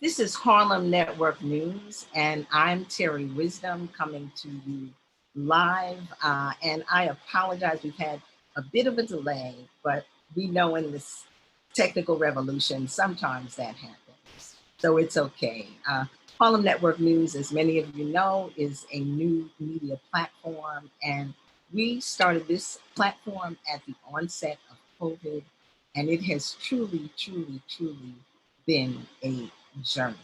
This is Harlem Network News, and I'm Terri Wisdom coming to you live. And I apologize, we've had a bit of a delay, but we know in this technical revolution, sometimes that happens. So it's okay. Harlem Network News, as many of you know, is a new media platform, and we started this platform at the onset of COVID, and it has truly, truly, truly been a journey.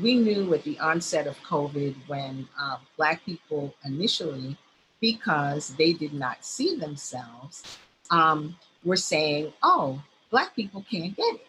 We knew at the onset of COVID when Black people initially, because they did not see themselves, were saying, oh, Black people can't get it.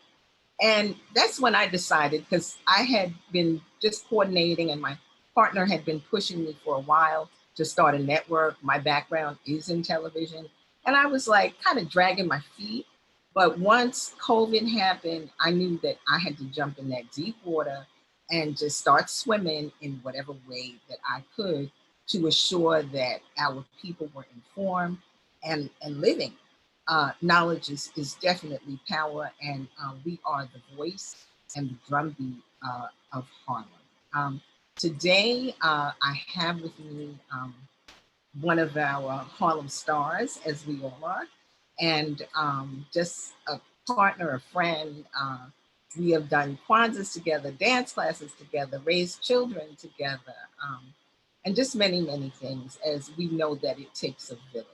And that's when I decided, because I had been just coordinating and my partner had been pushing me for a while to start a network. My background is in television. And I was like kind of dragging my feet. But once COVID happened, I knew that I had to jump in that deep water and just start swimming in whatever way that I could to assure that our people were informed and living. Knowledge is definitely power, and we are the voice and the drumbeat of Harlem. Today, I have with me one of our Harlem stars, as we all are, and just a partner, a friend. We have done Kwanzas together, dance classes together, raised children together, and just many, many things, as we know that it takes a village.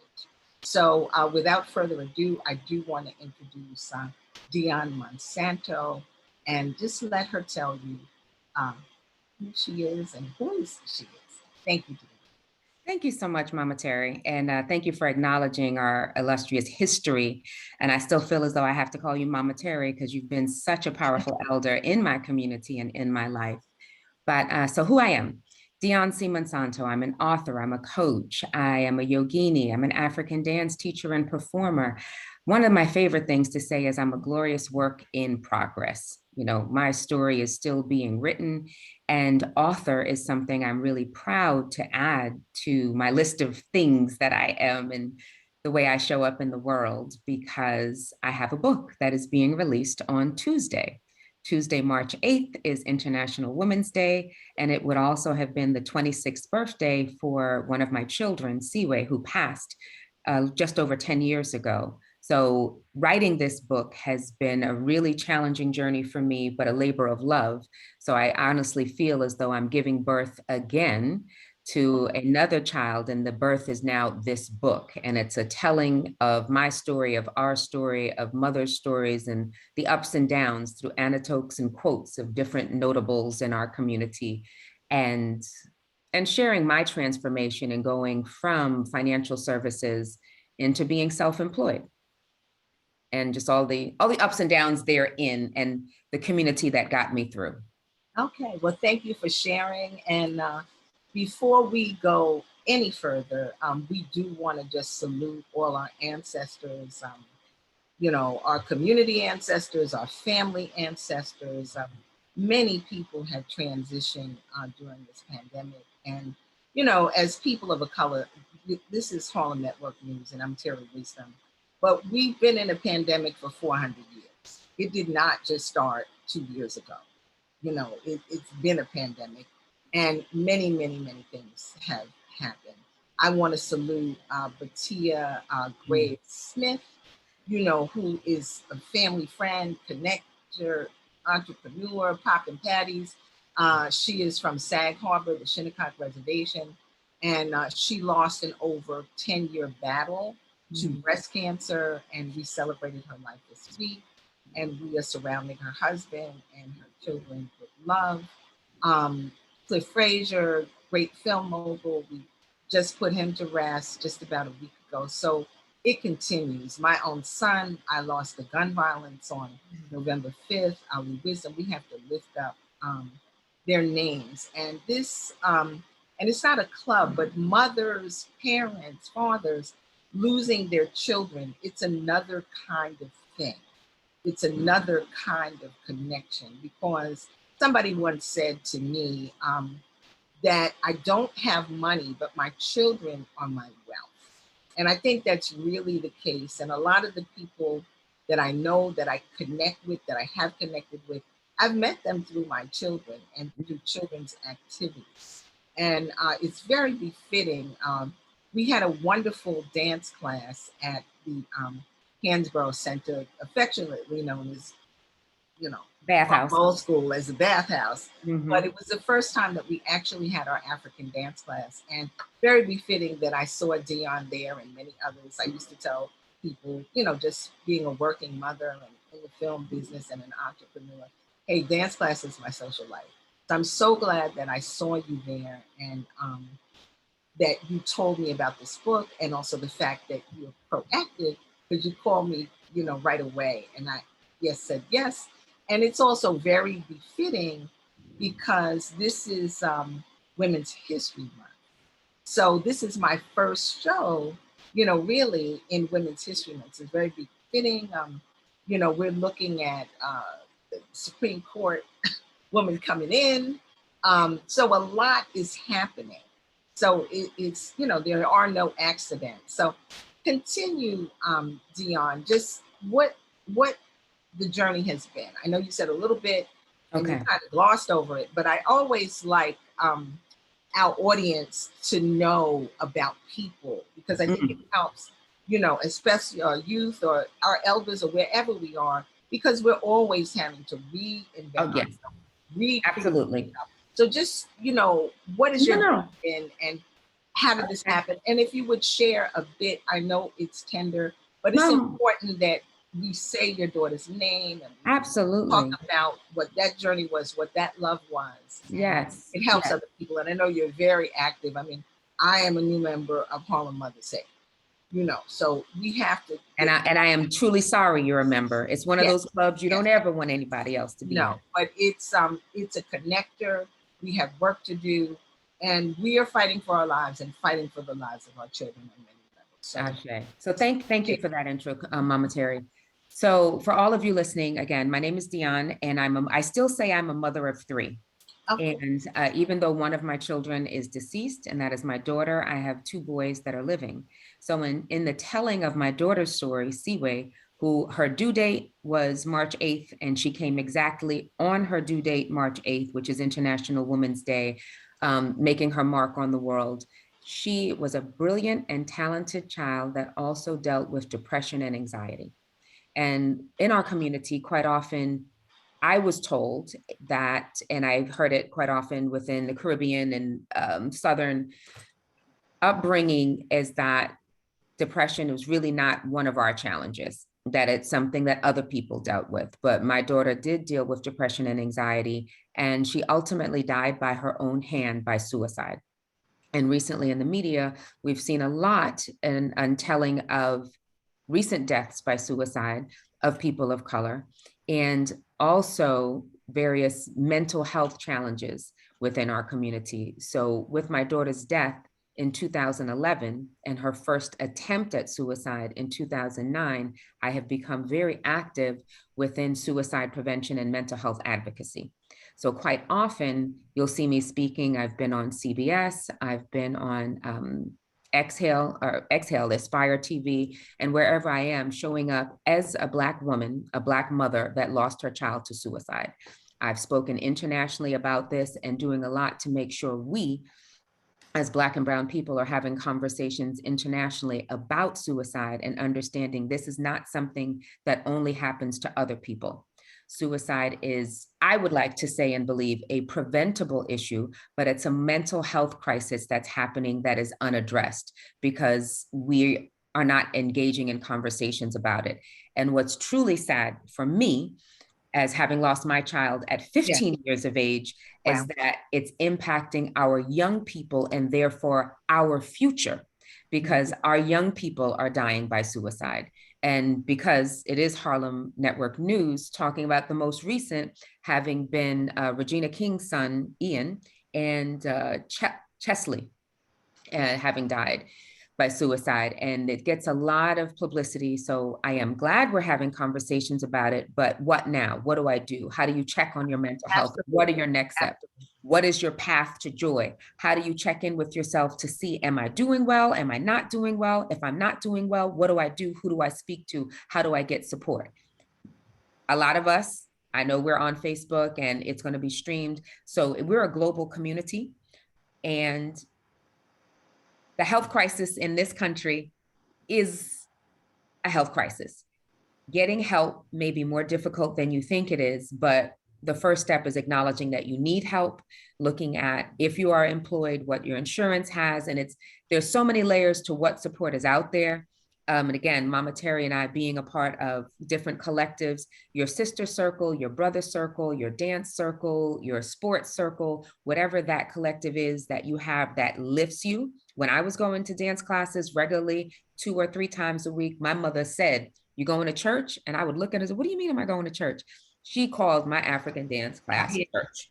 So without further ado, I do want to introduce Dionne Monsanto and just let her tell you who she is and whose she is. Thank you, Dionne. Thank you so much, Mama Terri. And thank you for acknowledging our illustrious history. And I still feel as though I have to call you Mama Terri because you've been such a powerful elder in my community and in my life. But so who I am, Dionne C. Monsanto. I'm an author, I'm a coach, I am a yogini, I'm an African dance teacher and performer. One of my favorite things to say is I'm a glorious work in progress. You know, my story is still being written, and author is something I'm really proud to add to my list of things that I am and the way I show up in the world, because I have a book that is being released on Tuesday. Tuesday, March 8th is International Women's Day, and it would also have been the 26th birthday for one of my children, Siwe, who passed just over 10 years ago. So writing this book has been a really challenging journey for me, but a labor of love. So I honestly feel as though I'm giving birth again to another child, and the birth is now this book. And it's a telling of my story, of our story, of mother's stories, and the ups and downs through anecdotes and quotes of different notables in our community. And sharing my transformation and going from financial services into being self-employed, and just all the ups and downs therein and the community that got me through. Okay, well, thank you for sharing. And before we go any further, we do want to just salute all our ancestors, you know, our community ancestors, our family ancestors. Many people have transitioned during this pandemic. And, you know, as people of a color, this is Harlem Network News, and I'm Terri Wisdom. But we've been in a pandemic for 400 years. It did not just start 2 years ago. You know, it's been a pandemic, and many, many, many things have happened. I want to salute Batia Graves Smith, you know, who is a family friend, connector, entrepreneur, poppin' patties. She is from Sag Harbor, the Shinnecock Reservation, and she lost an over 10-year battle to breast cancer, and we celebrated her life this week. And we are surrounding her husband and her children with love. Cliff Frazier, great film mogul, we just put him to rest just about a week ago. So it continues. My own son, I lost to gun violence on November 5th. Our wisdom, we have to lift up their names. And this, and it's not a club, but mothers, parents, fathers losing their children, it's another kind of thing. It's another kind of connection, because somebody once said to me that I don't have money, but my children are my wealth. And I think that's really the case. And a lot of the people that I know, that I connect with, that I have connected with, I've met them through my children and through children's activities. And it's very befitting. We had a wonderful dance class at the Hansborough Center, affectionately known as, you know, Bathhouse. old school as a bathhouse. But Mhm. it was the first time that we actually had our African dance class, and very befitting that I saw Dionne there and many others. I used to tell people, you know, just being a working mother and in the film business and an entrepreneur, hey, dance class is my social life. So I'm so glad that I saw you there, and that you told me about this book, and also the fact that you're proactive because you called me, you know, right away. And I, yes, said yes. And it's also very befitting because this is Women's History Month. So this is my first show, you know, really in Women's History Month. It's very befitting. You know, we're looking at the Supreme Court woman coming in. So a lot is happening. So it's, you know, there are no accidents. So continue, Dionne, just what the journey has been. I know you said a little bit and you Okay. kind of glossed over it, but I always like our audience to know about people because I think it Mm. helps, you know, especially our youth or our elders or wherever we are, because we're always having to reinvent Oh, yes, ourselves, recreate. absolutely. So just, you know, what is No, your no. and how did this happen? And if you would share a bit, I know it's tender, but it's No, important that we say your daughter's name and we talk absolutely. about what that journey was, what that love was, and Yes, it helps yes. other people. And I know you're very active. I mean, I am a new member of Harlem Mother's Day, you know, so we have to And get, I am truly sorry you're a member. It's one of yes, those clubs you yes, don't ever want anybody else to be in. no, but it's a connector. We have work to do, and we are fighting for our lives and fighting for the lives of our children on many levels. So Ashe. So thank you for that intro, Mama Terry. So for all of you listening, again, my name is Dionne, and I still say I'm a mother of three. okay. And even though one of my children is deceased, and that is my daughter, I have two boys that are living. So in the telling of my daughter's story, Seaway, who her due date was March 8th, and she came exactly on her due date, March 8th, which is International Women's Day, making her mark on the world. She was a brilliant and talented child that also dealt with depression and anxiety. And in our community, quite often, I was told that, and I've heard it quite often within the Caribbean and Southern upbringing, is that depression is really not one of our challenges, that it's something that other people dealt with. But my daughter did deal with depression and anxiety, and she ultimately died by her own hand by suicide. And recently in the media, we've seen a lot in telling of recent deaths by suicide of people of color, and also various mental health challenges within our community. So with my daughter's death in 2011 and her first attempt at suicide in 2009, I have become very active within suicide prevention and mental health advocacy. So quite often you'll see me speaking. I've been on CBS, I've been on Exhale, Aspire TV, and wherever I am, showing up as a Black woman, a Black mother that lost her child to suicide. I've spoken internationally about this and doing a lot to make sure we, as Black and Brown people, are having conversations internationally about suicide and understanding this is not something that only happens to other people. Suicide is, I would like to say and believe, a preventable issue, but it's a mental health crisis that's happening that is unaddressed because we are not engaging in conversations about it. And what's truly sad for me, as having lost my child at Yeah. 15 years of age, Wow. is that it's impacting our young people and therefore our future, because our young people are dying by suicide. And because it is Harlem Network News talking about the most recent, having been Regina King's son, Ian, and Chesley having died by suicide, and it gets a lot of publicity. So I am glad we're having conversations about it, but what now? What do I do? How do you check on your mental health? Absolutely. What are your next steps? Absolutely. What is your path to joy? How do you check in with yourself to see, am I doing well? Am I not doing well? If I'm not doing well, what do I do? Who do I speak to? How do I get support? A lot of us, I know we're on Facebook and it's going to be streamed. So we're a global community, and the health crisis in this country is a health crisis. Getting help may be more difficult than you think it is, but the first step is acknowledging that you need help, looking at if you are employed, what your insurance has, and there's so many layers to what support is out there. And again, Mama Terri and I being a part of different collectives, your sister circle, your brother circle, your dance circle, your sports circle, whatever that collective is that you have that lifts you. When I was going to dance classes regularly, 2 or 3 times a week, my mother said, "You going to church?" And I would look at her and say, "What do you mean am I going to church?" She called my African dance class church.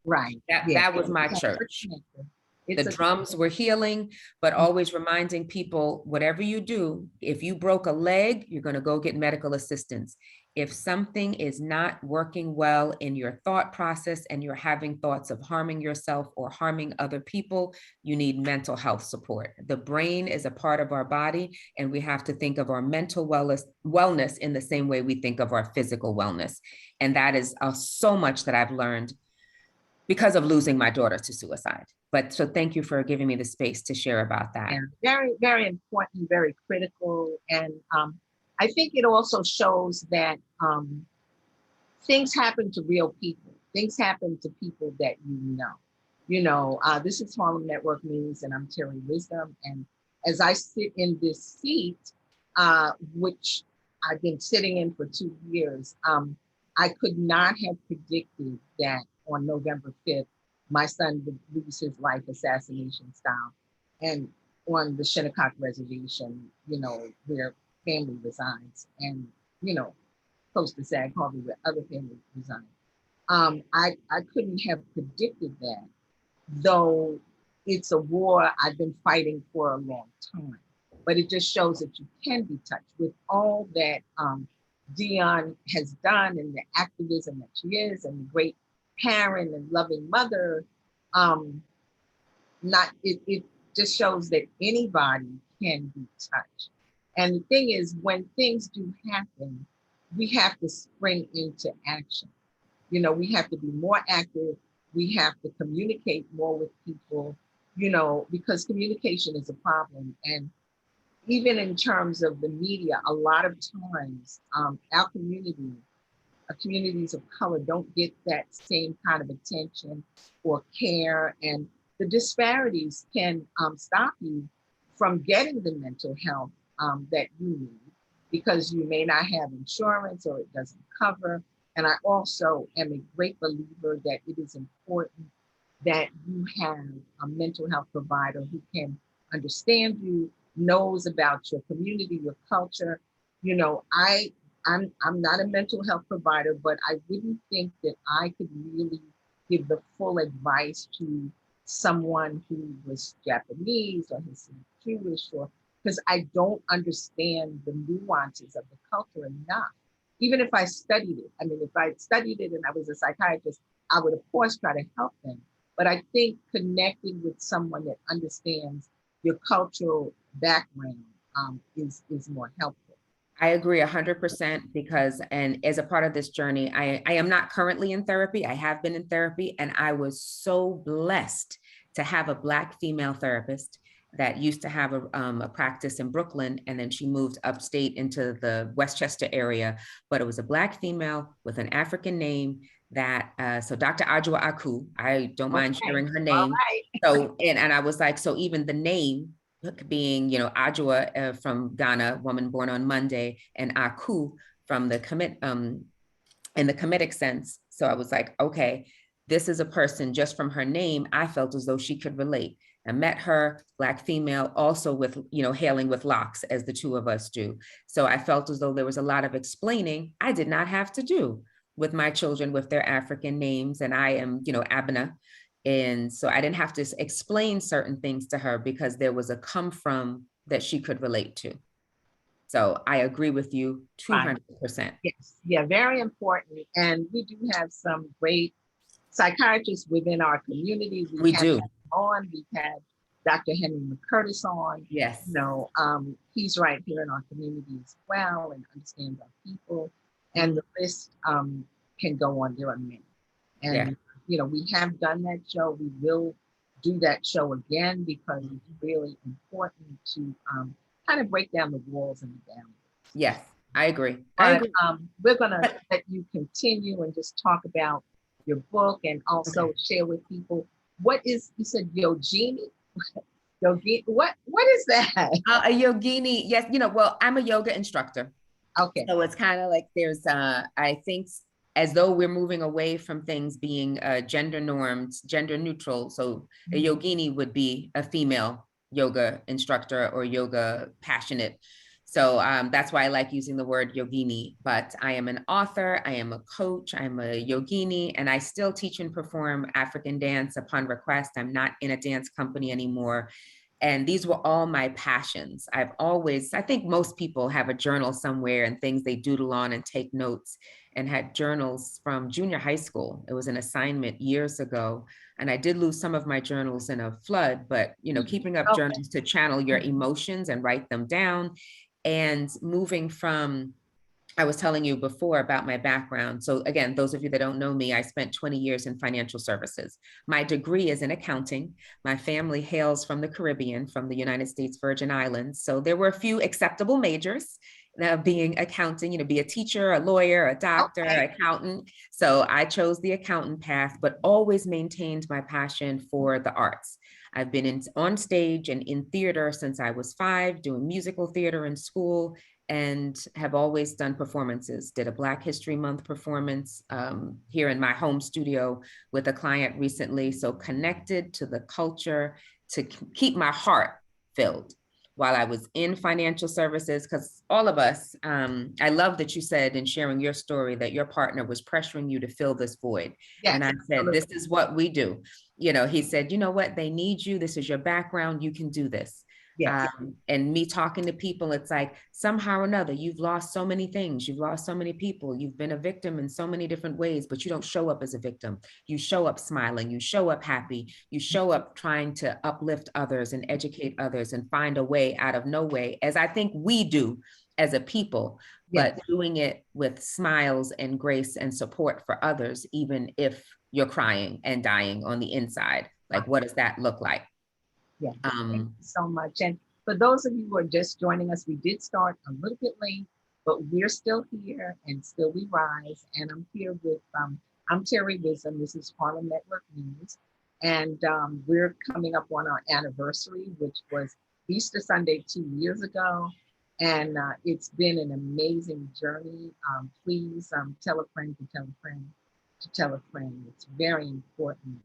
Right. That was my church. The drums were healing, but always reminding people, whatever you do, if you broke a leg, you're going to go get medical assistance. If something is not working well in your thought process and you're having thoughts of harming yourself or harming other people, you need mental health support. The brain is a part of our body, and we have to think of our mental wellness in the same way we think of our physical wellness. And that is so much that I've learned because of losing my daughter to suicide. But so thank you for giving me the space to share about that. Yeah, very, very important, very critical. And I think it also shows that things happen to real people. Things happen to people that you know. You know, this is Harlem Network News, and I'm Terri Wisdom. And as I sit in this seat, which I've been sitting in for 2 years, I could not have predicted that on November 5th, my son would lose his life assassination style. And on the Shinnecock Reservation, you know, where family resides, and, you know, close to Sag Harbor where other families reside. I couldn't have predicted that, though it's a war I've been fighting for a long time. But it just shows that you can be touched with all that Dionne has done, and the activism that she is, and the great parent and loving mother. It just shows that anybody can be touched. And the thing is, when things do happen, we have to spring into action. You know, we have to be more active. We have to communicate more with people, you know, because communication is a problem. And even in terms of the media, a lot of times our communities of color don't get that same kind of attention or care. And the disparities can stop you from getting the mental health that you need, because you may not have insurance or it doesn't cover. And I also am a great believer that it is important that you have a mental health provider who can understand you, knows about your community, your culture. You know, I'm not a mental health provider, but I wouldn't think that I could really give the full advice to someone who was Japanese or Jewish, or because I don't understand the nuances of the culture enough. Even if I studied it, I mean, if I studied it and I was a psychiatrist, I would of course try to help them. But I think connecting with someone that understands your cultural background is more helpful. I agree 100% because, and as a part of this journey, I am not currently in therapy. I have been in therapy, and I was so blessed to have a Black female therapist that used to have a practice in Brooklyn, and then she moved upstate into the Westchester area. But it was a Black female with an African name that, so Dr. Ajua Aku, I don't mind sharing her name. Right. So, and I was like, so even the name being, you know, Ajua from Ghana, woman born on Monday, and Aku from the in the Kemetic sense. So I was like, okay, this is a person just from her name. I felt as though she could relate. I met her, Black female, also with, you know, hailing with locks as the two of us do. So I felt as though there was a lot of explaining I did not have to do with my children with their African names. And I am, you know, Abena. And so I didn't have to explain certain things to her because there was a come from that she could relate to. So I agree with you 200%. Yes, yeah, very important. And we do have some great psychiatrists within our community. We do. We've had Dr. Henry McCurtis on. Yes. You know, he's right here in our community as well and understands our people. and the list can go on. There are many. Yeah. And, we have done that show. We will do that show again because it's really important to kind of break down the walls and the boundaries. Yes, I agree. I But agree. we're going to let you continue and just talk about your book and also Okay. share with people what is, you said yogini? Yogi, what is that? A yogini, yes, well, I'm a yoga instructor. Okay. So it's kind of like there's, I think, as though we're moving away from things being gender norms, gender neutral. So a yogini would be a female yoga instructor or yoga passionate. So that's why I like using the word yogini. But I am an author, I am a coach, I'm a yogini, and I still teach and perform African dance upon request. I'm not in a dance company anymore. And these were all my passions. I think most people have a journal somewhere and things they doodle on and take notes, and had journals from junior high school. It was an assignment years ago. And I did lose some of my journals in a flood, but keeping up journals to channel your emotions and write them down. And moving from, I was telling you before about my background. So again, those of you that don't know me, I spent 20 years in financial services. My degree is in accounting. My family hails from the Caribbean, from the United States Virgin Islands. So there were a few acceptable majors, being accounting, be a teacher, a lawyer, a doctor, accountant. So I chose the accountant path, but always maintained my passion for the arts. I've been on stage and in theater since I was 5, doing musical theater in school, and have always done performances. Did a Black History Month performance here in my home studio with a client recently. So connected to the culture to keep my heart filled while I was in financial services, because all of us, I love that you said in sharing your story that your partner was pressuring you to fill this void. Yes, and I said, this is what we do. He said, you know what, they need you. This is your background. You can do this. Yes. And me talking to people, it's like somehow or another, you've lost so many things. You've lost so many people. You've been a victim in so many different ways, but you don't show up as a victim. You show up smiling. You show up happy. You show up trying to uplift others and educate others and find a way out of no way, as I think we do as a people, yes, but doing it with smiles and grace and support for others, even if you're crying and dying on the inside. Like, what does that look like? Yeah, thank you so much. And for those of you who are just joining us, we did start a little bit late, but we're still here and still we rise. And I'm here with, I'm Terri Wisdom. This is Harlem Network News. And we're coming up on our anniversary, which was Easter Sunday 2 years ago. And it's been an amazing journey. Please tell a friend to tell a friend to tell a friend. It's very important.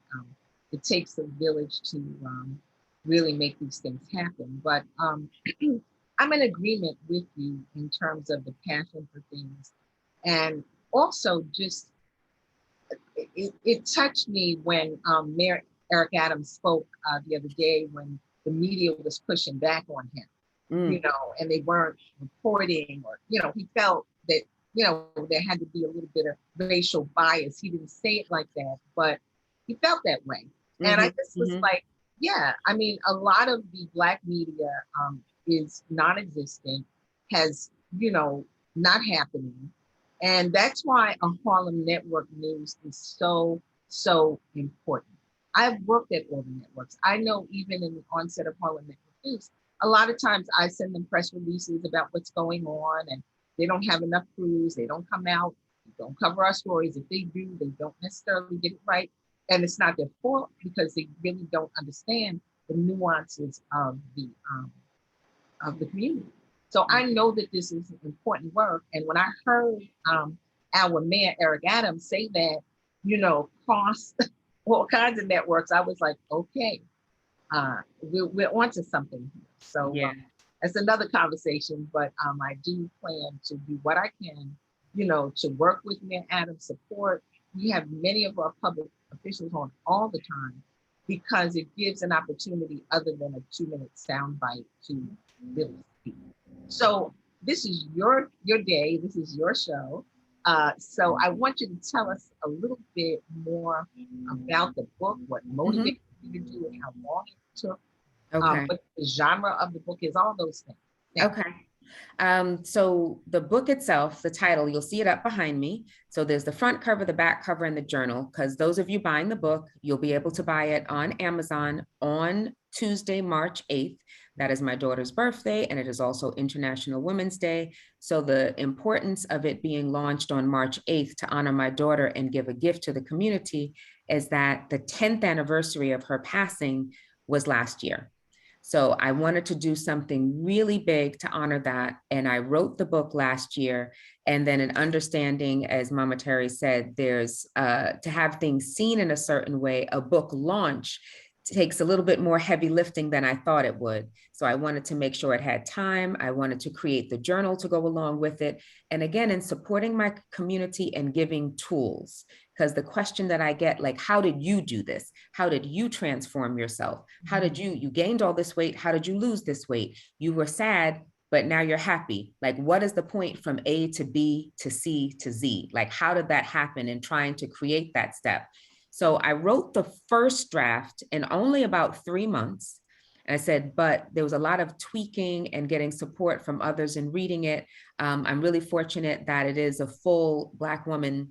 It takes a village to really make these things happen. But I'm in agreement with you in terms of the passion for things. And also just, it touched me when Mayor Eric Adams spoke the other day when the media was pushing back on him, and they weren't reporting, or, he felt that, there had to be a little bit of racial bias. He didn't say it like that, but he felt that way. And I just was like, yeah, I mean, a lot of the Black media is non-existent, has, not happening. And that's why a Harlem Network News is so, so important. I've worked at all the networks. I know even in the onset of Harlem Network News, a lot of times I send them press releases about what's going on, and they don't have enough crews. They don't come out, they don't cover our stories. If they do, they don't necessarily get it right. And it's not their fault because they really don't understand the nuances of the community. So I know that this is important work. And when I heard our mayor, Eric Adams, say that, across all kinds of networks, I was like, okay, we're onto something here. So yeah, that's another conversation, but I do plan to do what I can, to work with Mayor Adams' support. We have many of our public officials on all the time because it gives an opportunity other than a 2-minute soundbite to really speak. So this is your day. This is your show. So I want you to tell us a little bit more about the book, what motivated you to do it, how long it took, what the genre of the book is, all those things. Yeah. Okay. So the book itself, the title, you'll see it up behind me. So there's the front cover, the back cover, and the journal, because those of you buying the book, you'll be able to buy it on Amazon on Tuesday, March 8th. That is my daughter's birthday, and it is also International Women's Day. So the importance of it being launched on March 8th to honor my daughter and give a gift to the community is that the 10th anniversary of her passing was last year. So I wanted to do something really big to honor that. And I wrote the book last year. And then an understanding, as Mama Terri said, there's to have things seen in a certain way, a book launch takes a little bit more heavy lifting than I thought it would. So I wanted to make sure it had time. I wanted to create the journal to go along with it. And again, in supporting my community and giving tools, because the question that I get, like, how did you do this? How did you transform yourself? How did you gained all this weight? How did you lose this weight? You were sad, but now you're happy. Like, what is the point from A to B to C to Z? Like, how did that happen in trying to create that step? So I wrote the first draft in only about 3 months. And I said, but there was a lot of tweaking and getting support from others in reading it. I'm really fortunate that it is a full Black woman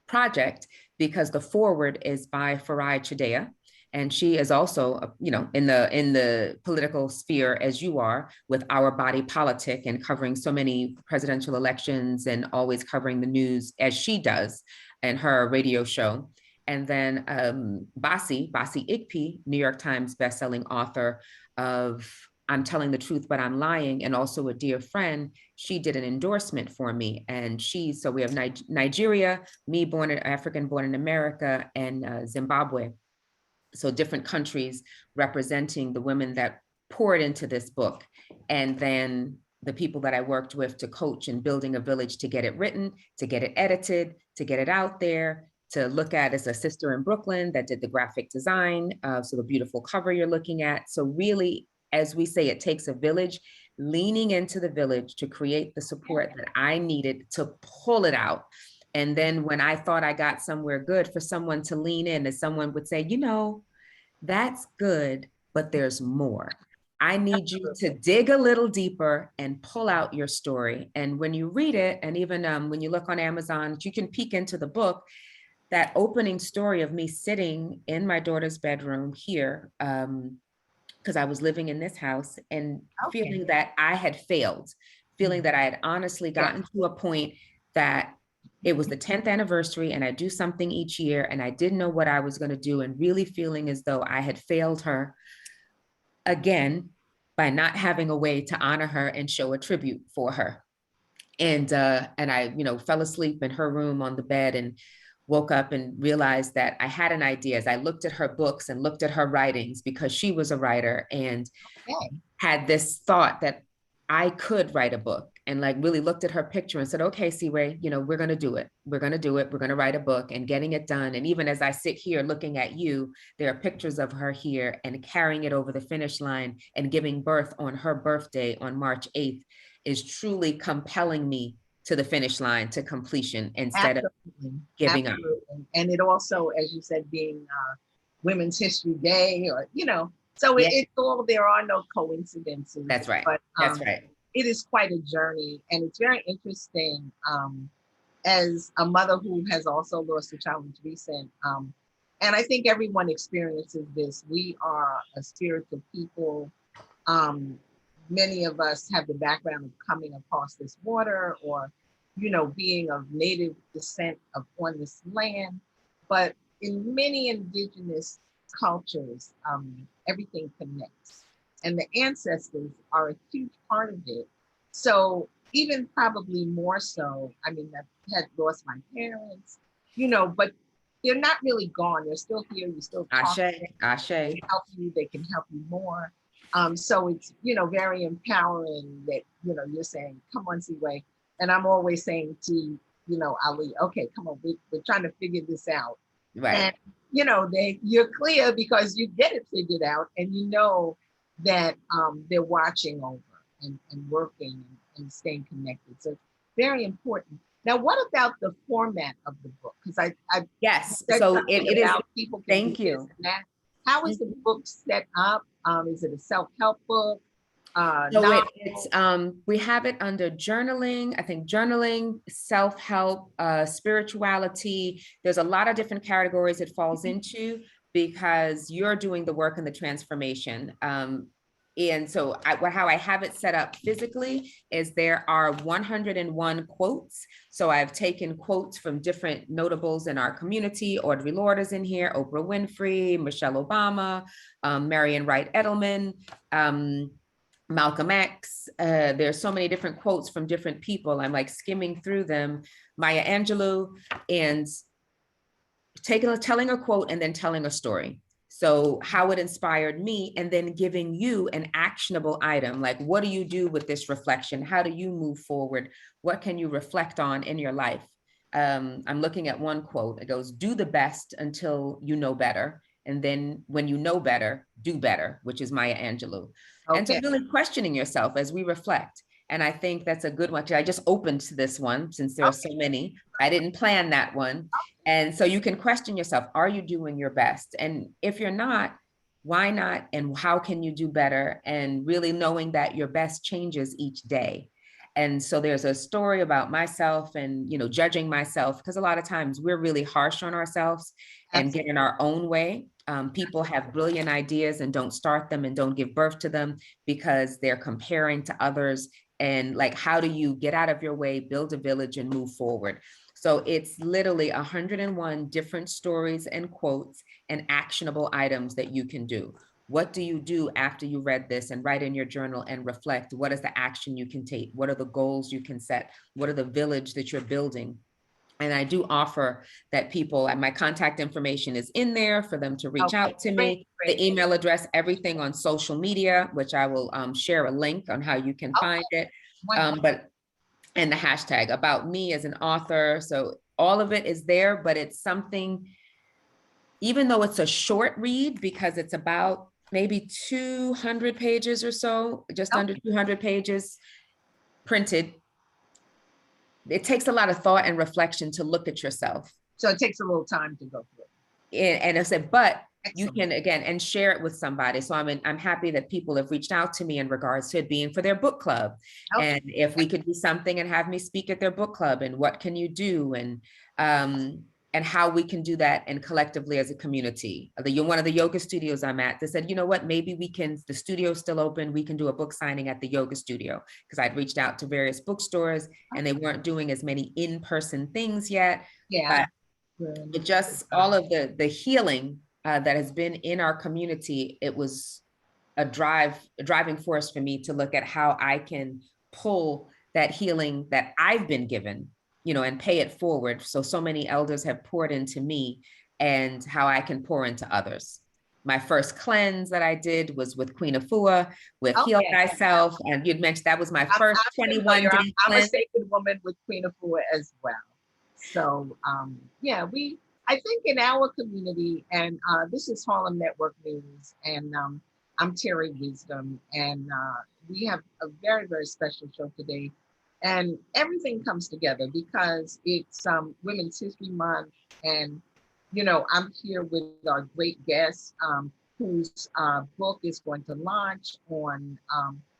project because the foreword is by Farai Chidea. And she is also, you know, in the political sphere as you are, with Our Body Politic and covering so many presidential elections and always covering the news as she does in her radio show. And then Basi Igpi, New York Times bestselling author of I'm Telling the Truth, But I'm Lying, and also a dear friend, she did an endorsement for me. And so we have Nigeria, me African born in America, and Zimbabwe. So different countries representing the women that poured into this book. And then the people that I worked with to coach and building a village to get it written, to get it edited, to get it out there, to look at as a sister in Brooklyn that did the graphic design. So the beautiful cover you're looking at. So really, as we say, it takes a village, leaning into the village to create the support that I needed to pull it out. And then when I thought I got somewhere good, for someone to lean in, as someone would say, you know, that's good, but there's more. I need you to dig a little deeper and pull out your story. And when you read it, and even when you look on Amazon, you can peek into the book, that opening story of me sitting in my daughter's bedroom here, because I was living in this house and feeling that I had failed, feeling that I had honestly gotten to a point that it was the 10th anniversary and I do something each year and I didn't know what I was going to do, and really feeling as though I had failed her again by not having a way to honor her and show a tribute for her. And I, you know, fell asleep in her room on the bed and woke up and realized that I had an idea as I looked at her books and looked at her writings, because she was a writer, and had this thought that I could write a book, and like really looked at her picture and said, okay, Seaway, you know, we're going to do it. We're going to do it. We're going to write a book, and getting it done. And even as I sit here looking at you, there are pictures of her here and carrying it over the finish line and giving birth on her birthday on March 8th is truly compelling me to the finish line, to completion, instead of giving up. And it also, as you said, being Women's History Day, or, you know, so it's all, there are no coincidences. That's right. But, that's right. It is quite a journey, and it's very interesting as a mother who has also lost a child who's recent. And I think everyone experiences this. We are a spiritual people. Many of us have the background of coming across this water, or, you know, being of native descent on this land. But in many indigenous cultures, everything connects. And the ancestors are a huge part of it. So even probably more so, I mean, I had lost my parents, you know, but they're not really gone. They're still here. You still talk to them. Ashe. They help you. They can help you more. So it's, you know, very empowering that, you know, you're saying, come on, Seaway. And I'm always saying to, you know, Ali, okay, come on, we're trying to figure this out. Right. And, you know, you're clear because you get it figured out, and you know that they're watching over and working and staying connected. So it's very important. Now, what about the format of the book? Because I yes, so it is. People thank you. How is the book set up? Is it a self-help book? So it's we have it under journaling. I think journaling, self-help, spirituality. There's a lot of different categories it falls into because you're doing the work and the transformation. And so how I have it set up physically is there are 101 quotes. So I've taken quotes from different notables in our community. Audre Lorde is in here, Oprah Winfrey, Michelle Obama, Marian Wright Edelman, Malcolm X. There's so many different quotes from different people. I'm like skimming through them, Maya Angelou, and telling a quote and then telling a story. So how it inspired me, and then giving you an actionable item. Like, what do you do with this reflection? How do you move forward? What can you reflect on in your life? I'm looking at one quote. It goes, do the best until you know better. And then when you know better, do better, which is Maya Angelou. Okay. And so really questioning yourself as we reflect. And I think that's a good one. I just opened to this one since there are so many. I didn't plan that one. And so you can question yourself, are you doing your best? And if you're not, why not? And how can you do better? And really knowing that your best changes each day. And so there's a story about myself and, you know, judging myself, because a lot of times we're really harsh on ourselves and get in our own way. People have brilliant ideas and don't start them and don't give birth to them because they're comparing to others. And like, how do you get out of your way, build a village and move forward? So it's literally 101 different stories and quotes and actionable items that you can do. What do you do after you read this, and write in your journal and reflect? What is the action you can take? What are the goals you can set? What are the village that you're building? And I do offer that people, and my contact information is in there for them to reach out to me. Great. The email address, everything on social media, which I will share a link on how you can find it. And the hashtag about me as an author. So all of it is there, but it's something, even though it's a short read, because it's about maybe 200 pages or so, just under 200 pages printed. It takes a lot of thought and reflection to look at yourself. So it takes a little time to go through. And I said, but you can, again, and share it with somebody. So I'm happy that people have reached out to me in regards to it being for their book club. And if we could do something and have me speak at their book club, and what can you do? And how we can do that, and collectively as a community. One of the yoga studios I'm at, they said, you know what, maybe we can, the studio's still open, we can do a book signing at the yoga studio. Because I'd reached out to various bookstores and they weren't doing as many in-person things yet. Yeah. But it just, all of the healing that has been in our community, it was a driving force for me to look at how I can pull that healing that I've been given, you know, and pay it forward. So many elders have poured into me, and how I can pour into others. My first cleanse that I did was with Queen Afua, with Heal Thyself. And you'd mentioned that was my first 21-day cleanse. I'm a sacred woman with Queen Afua as well. So yeah, I think in our community, and this is Harlem Network News, and I'm Terri Wisdom, and we have a very, very special show today. And everything comes together because it's Women's History Month. And, you know, I'm here with our great guest whose book is going to launch on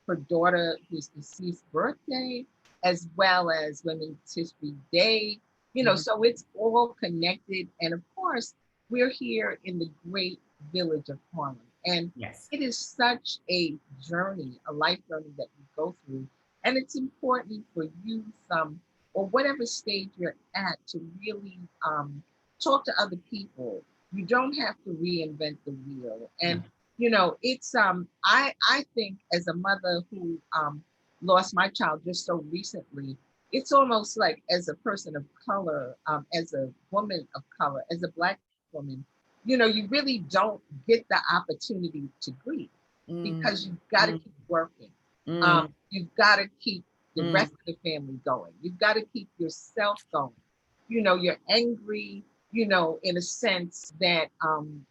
her daughter whose deceased birthday, as well as Women's History Day. You know, so it's all connected. And of course, we're here in the great village of Harlem. And it is such a journey, a life journey that we go through. And it's important for youth, or whatever stage you're at, to really talk to other people. You don't have to reinvent the wheel. And, you know, it's, I think as a mother who lost my child just so recently, it's almost like, as a person of color, as a woman of color, as a Black woman, you know, you really don't get the opportunity to grieve because you've got to keep working. You've got to keep the rest of the family going. You've got to keep yourself going. You know, you're angry, you know, in a sense that,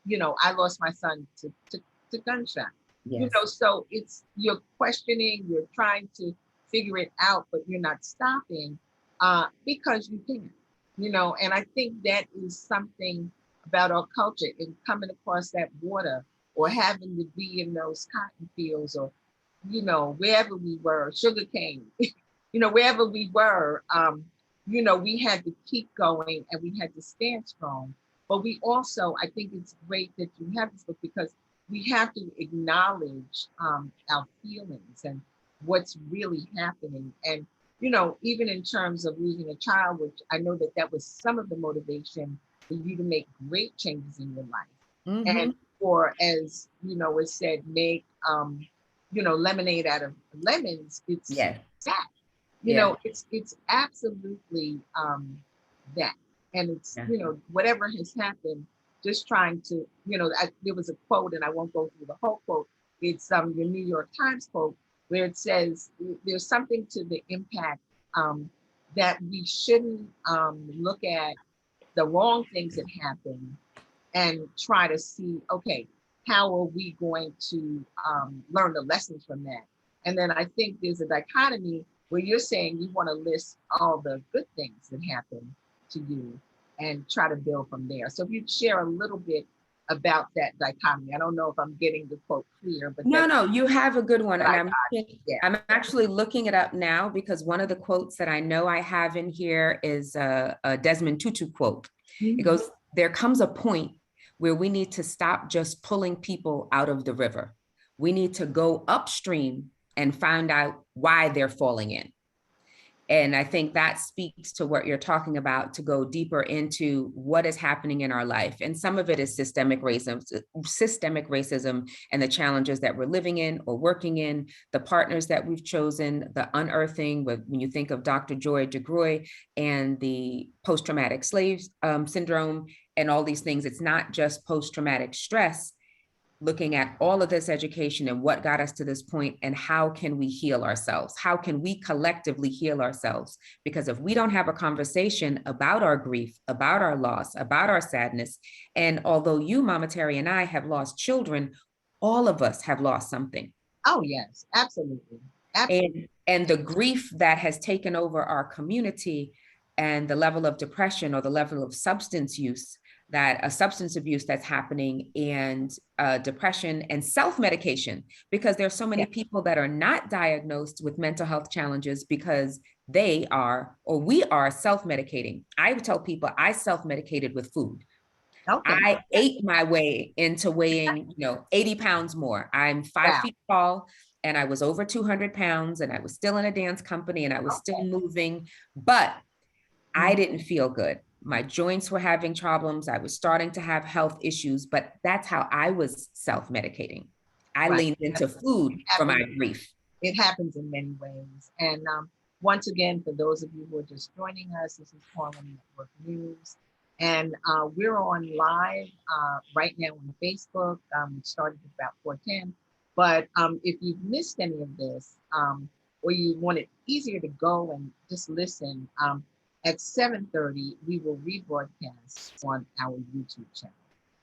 you know, I lost my son to gunshot. You know, so you're questioning, you're trying to figure it out, but you're not stopping because you can, you know. And I think that is something about our culture, in coming across that water, or having to be in those cotton fields, or, you know, wherever we were, sugarcane, you know, wherever we were, you know, we had to keep going and we had to stand strong. But we also, I think it's great that you have this book because we have to acknowledge our feelings and what's really happening. And, you know, even in terms of losing a child, which I know that that was some of the motivation for you to make great changes in your life. Mm-hmm. And or as, you know, it said, make, you know, lemonade out of lemons. It's Yes. that. You Yeah. know, it's absolutely that. And it's, Yeah. you know, whatever has happened, just trying to, you know, there was a quote, and I won't go through the whole quote. It's your New York Times quote, where it says there's something to the impact that we shouldn't look at the wrong things that happen and try to see, okay, how are we going to learn the lessons from that? And then I think there's a dichotomy where you're saying you want to list all the good things that happen to you and try to build from there. So if you'd share a little bit about that dichotomy. I don't know if I'm getting the quote clear, but No, you have a good one. And yeah. I'm actually looking it up now because one of the quotes that I know I have in here is a Desmond Tutu quote. It goes, there comes a point where we need to stop just pulling people out of the river. We need to go upstream and find out why they're falling in. And I think that speaks to what you're talking about, to go deeper into what is happening in our life. And some of it is systemic racism and the challenges that we're living in or working in, the partners that we've chosen, the unearthing, when you think of Dr. Joy DeGruy and the post-traumatic slave syndrome and all these things, it's not just post-traumatic stress. Looking at all of this education and what got us to this point and how can we heal ourselves? How can we collectively heal ourselves? Because if we don't have a conversation about our grief, about our loss, about our sadness, and although you, Mama Terri, and I have lost children, all of us have lost something. Oh, yes, absolutely. Absolutely. And the grief that has taken over our community and the level of depression or the level of substance use, that a substance abuse that's happening, and depression and self-medication, because there's so many people that are not diagnosed with mental health challenges because they are, or we are self-medicating. I would tell people I self-medicated with food. Okay. I ate my way into weighing, 80 pounds more. I'm 5 feet tall and I was over 200 pounds and I was still in a dance company and I was still moving, but I didn't feel good. My joints were having problems. I was starting to have health issues, but that's how I was self-medicating. I leaned into food for my grief. It happens in many ways. And once again, for those of you who are just joining us, this is Harlem Network News. And we're on live right now on Facebook. We started at about 4:10. But if you've missed any of this, or you want it easier to go and just listen, at 7:30, we will rebroadcast on our YouTube channel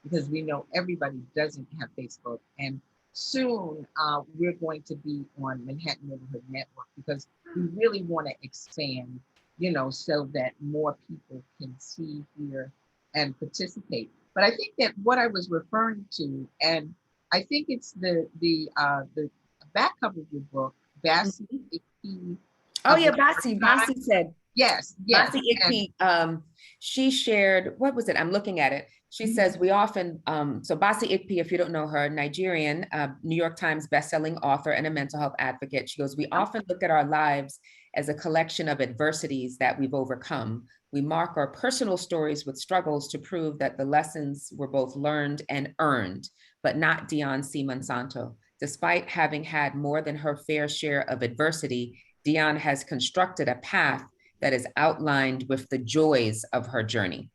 because we know everybody doesn't have Facebook. And soon we're going to be on Manhattan Neighborhood Network because we really want to expand, so that more people can see, hear, and participate. But I think that what I was referring to, and I think it's the back cover of your book, Bassi. Oh yeah, Bassi said. Yes. Bassi Ikpi, she shared, what was it? I'm looking at it. She says we often, so Bassi Ikpi, if you don't know her, Nigerian, New York Times bestselling author and a mental health advocate. She goes, we often look at our lives as a collection of adversities that we've overcome. We mark our personal stories with struggles to prove that the lessons were both learned and earned, but not Dionne C. Monsanto. Despite having had more than her fair share of adversity, Dionne has constructed a path that is outlined with the joys of her journey.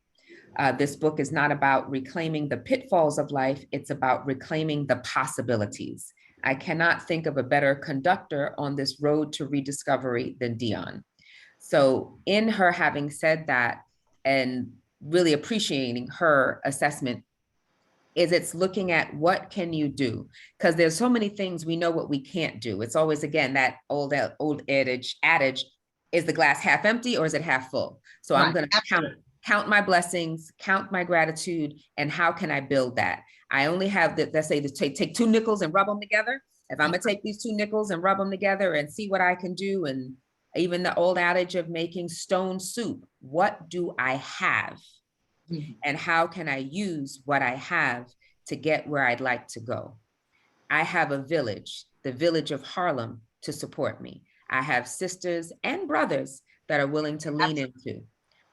This book is not about reclaiming the pitfalls of life, it's about reclaiming the possibilities. I cannot think of a better conductor on this road to rediscovery than Dionne. So in her having said that and really appreciating her assessment, is it's looking at what can you do? Because there's so many things we know what we can't do. It's always, again, that old adage, is the glass half empty or is it half full? So I'm going to count my blessings, count my gratitude, and how can I build that? I only have let's say, take 2 nickels and rub them together. If I'm gonna take these 2 nickels and rub them together and see what I can do, and even the old adage of making stone soup, what do I have? And how can I use what I have to get where I'd like to go? I have a village, the village of Harlem, to support me. I have sisters and brothers that are willing to lean into.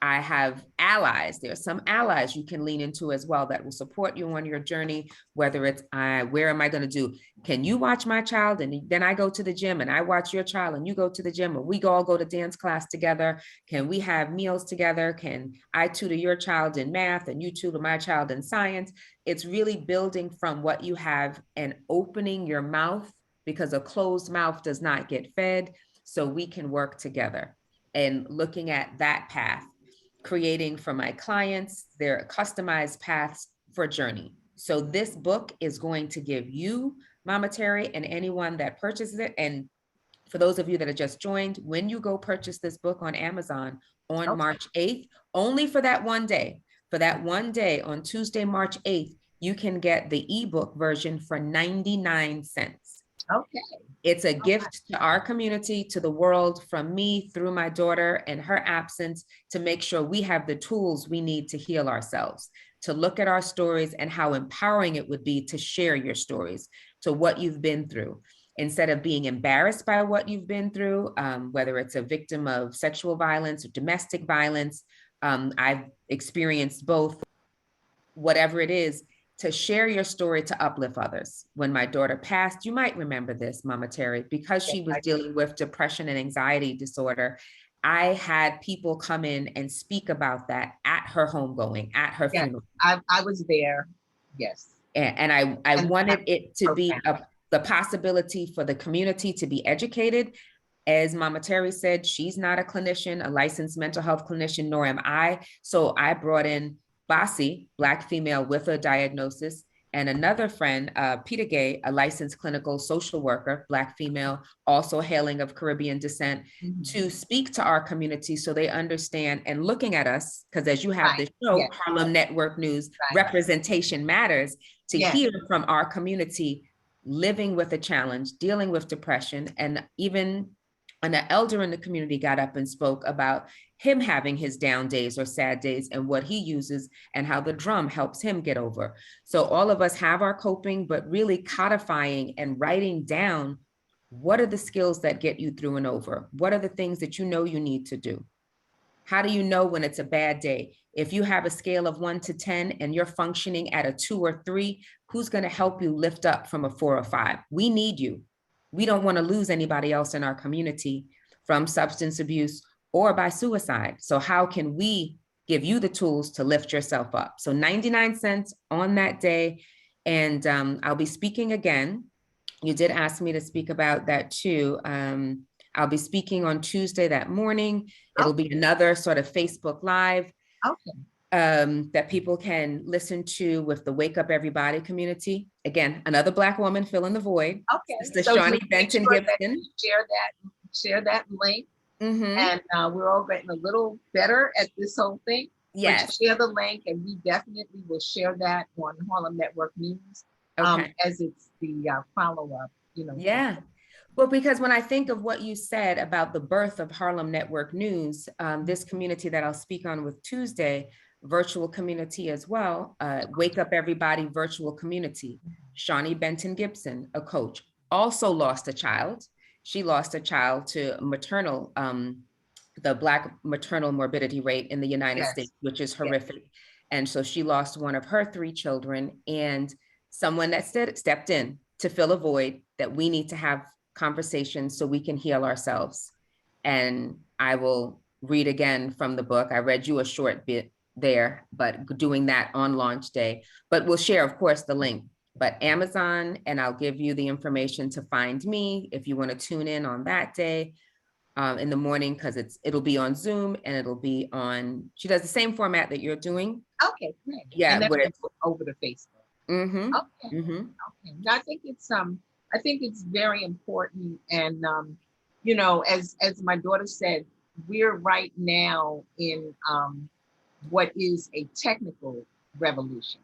I have allies. There are some allies you can lean into as well that will support you on your journey, whether it's, where am I going to do? Can you watch my child? And then I go to the gym, and I watch your child and you go to the gym, or we all go to dance class together. Can we have meals together? Can I tutor your child in math and you tutor my child in science? It's really building from what you have and opening your mouth, because a closed mouth does not get fed. So we can work together, and looking at that path, creating for my clients their customized paths for journey. So this book is going to give you, Mama Terri, and anyone that purchases it. And for those of you that have just joined, when you go purchase this book on Amazon on March 8th, only for that one day, on Tuesday, March 8th, you can get the ebook version for 99 cents. Okay. It's a gift to our community, to the world, from me through my daughter in her absence, to make sure we have the tools we need to heal ourselves, to look at our stories and how empowering it would be to share your stories, to what you've been through. Instead of being embarrassed by what you've been through, whether it's a victim of sexual violence or domestic violence, I've experienced both, whatever it is, to share your story to uplift others. When my daughter passed, you might remember this, Mama Terri, because she was dealing with depression and anxiety disorder. I had people come in and speak about that at her homegoing, at her funeral. I was there. Yes. And I wanted it to be the possibility for the community to be educated. As Mama Terri said, she's not a clinician, a licensed mental health clinician, nor am I. So I brought in Basi, Black female with a diagnosis, and another friend, Peter Gay, a licensed clinical social worker, Black female, also hailing of Caribbean descent, to speak to our community so they understand, and looking at us, because as you have this show, Harlem Network News, representation matters, to hear from our community living with a challenge, dealing with depression. And even an elder in the community got up and spoke about him having his down days or sad days, and what he uses and how the drum helps him get over. So all of us have our coping, but really codifying and writing down, what are the skills that get you through and over? What are the things that you know you need to do? How do you know when it's a bad day? If you have a scale of 1 to 10 and you're functioning at a 2 or 3, who's going to help you lift up from a 4 or 5? We need you. We don't want to lose anybody else in our community from substance abuse or by suicide. So how can we give you the tools to lift yourself up? So 99 cents on that day. And I'll be speaking again. You did ask me to speak about that too. I'll be speaking on Tuesday that morning. It'll be another sort of Facebook Live that people can listen to with the Wake Up Everybody community. Again, another Black woman filling the void. Okay. So Shawnee Benton Gibson. Share that link. And we're all getting a little better at this whole thing. Yes. Share the link, and we definitely will share that on Harlem Network News as it's the follow-up, Yeah. Well, because when I think of what you said about the birth of Harlem Network News, this community that I'll speak on with Tuesday, virtual community as well, Wake Up Everybody virtual community. Shawnee Benton Gibson, a coach, also lost a child. She lost a child to maternal, the Black maternal morbidity rate in the United States, which is horrific. And so she lost one of her 3 children, and someone that stepped in to fill a void that we need to have conversations so we can heal ourselves. And I will read again from the book. I read you a short bit there, but doing that on launch day. But we'll share, of course, the link. But Amazon, and I'll give you the information to find me if you want to tune in on that day in the morning, because it'll be on Zoom, and it'll be on, she does the same format that you're doing. Okay, great. Yeah, and then over to Facebook. Okay. Okay. I think it's very important, and as my daughter said, we're right now in what is a technical revolution.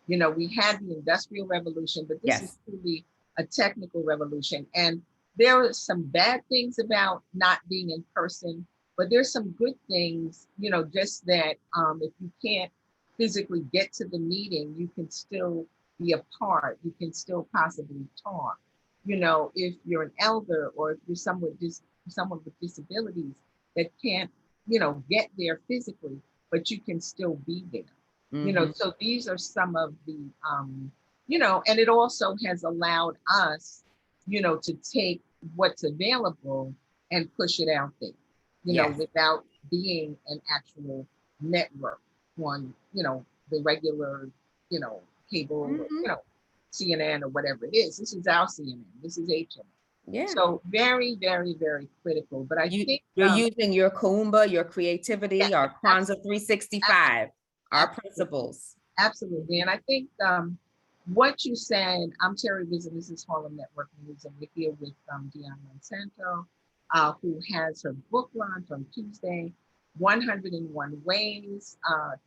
We had the Industrial Revolution, but this is truly a technical revolution. And there are some bad things about not being in person, but there's some good things, you know, just that if you can't physically get to the meeting, you can still be a part, you can still possibly talk. You know, if you're an elder or if you're someone with disabilities that can't, you know, get there physically, but you can still be there. You know, so these are some of the, you know, and it also has allowed us, you know, to take what's available and push it out there, you know, without being an actual network on, you know, the regular, you know, cable, you know, CNN or whatever it is. This is our CNN. This is HNN. Yeah. So very, very, very critical. But I think you're using your Kuumba, your creativity, our Kwanzaa 365, our principles. Absolutely. And I think what you said, I'm Terri Wisdom, this is Harlem Network News, and we're here with Dionne Monsanto, who has her book launch on Tuesday, 101 Ways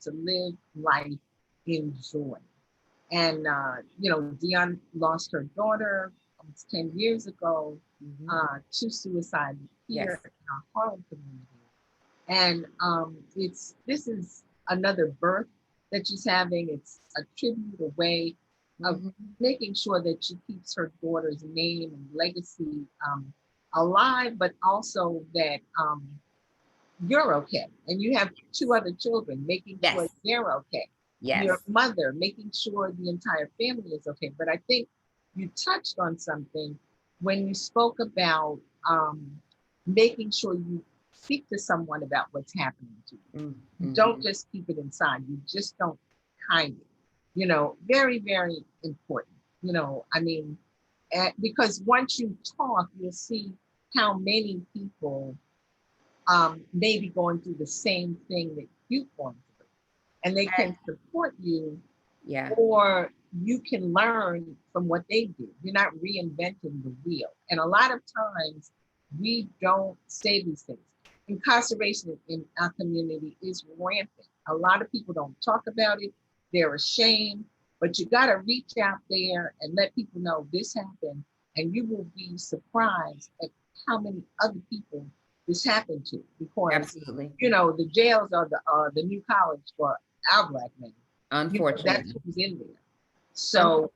to Live Life in Joy. And, you know, Dionne lost her daughter almost 10 years ago to suicide here in our Harlem community. And this is another birth that she's having. It's a tribute, a way of making sure that she keeps her daughter's name and legacy alive, but also that you're okay. And you have 2 other children, making sure they're okay. Your mother, making sure the entire family is okay. But I think you touched on something when you spoke about making sure you speak to someone about what's happening to you. You don't just keep it inside. You just don't hide it. You know, very, very important. You know, I mean, because once you talk, you'll see how many people may be going through the same thing that you've gone through, and they can support you, or you can learn from what they do. You're not reinventing the wheel. And a lot of times we don't say these things. Incarceration in our community is rampant. A lot of people don't talk about it. They're ashamed, but you got to reach out there and let people know this happened, and you will be surprised at how many other people this happened to. Because you know, the jails are the new college for our Black men. Unfortunately, you know, that's who's in there. So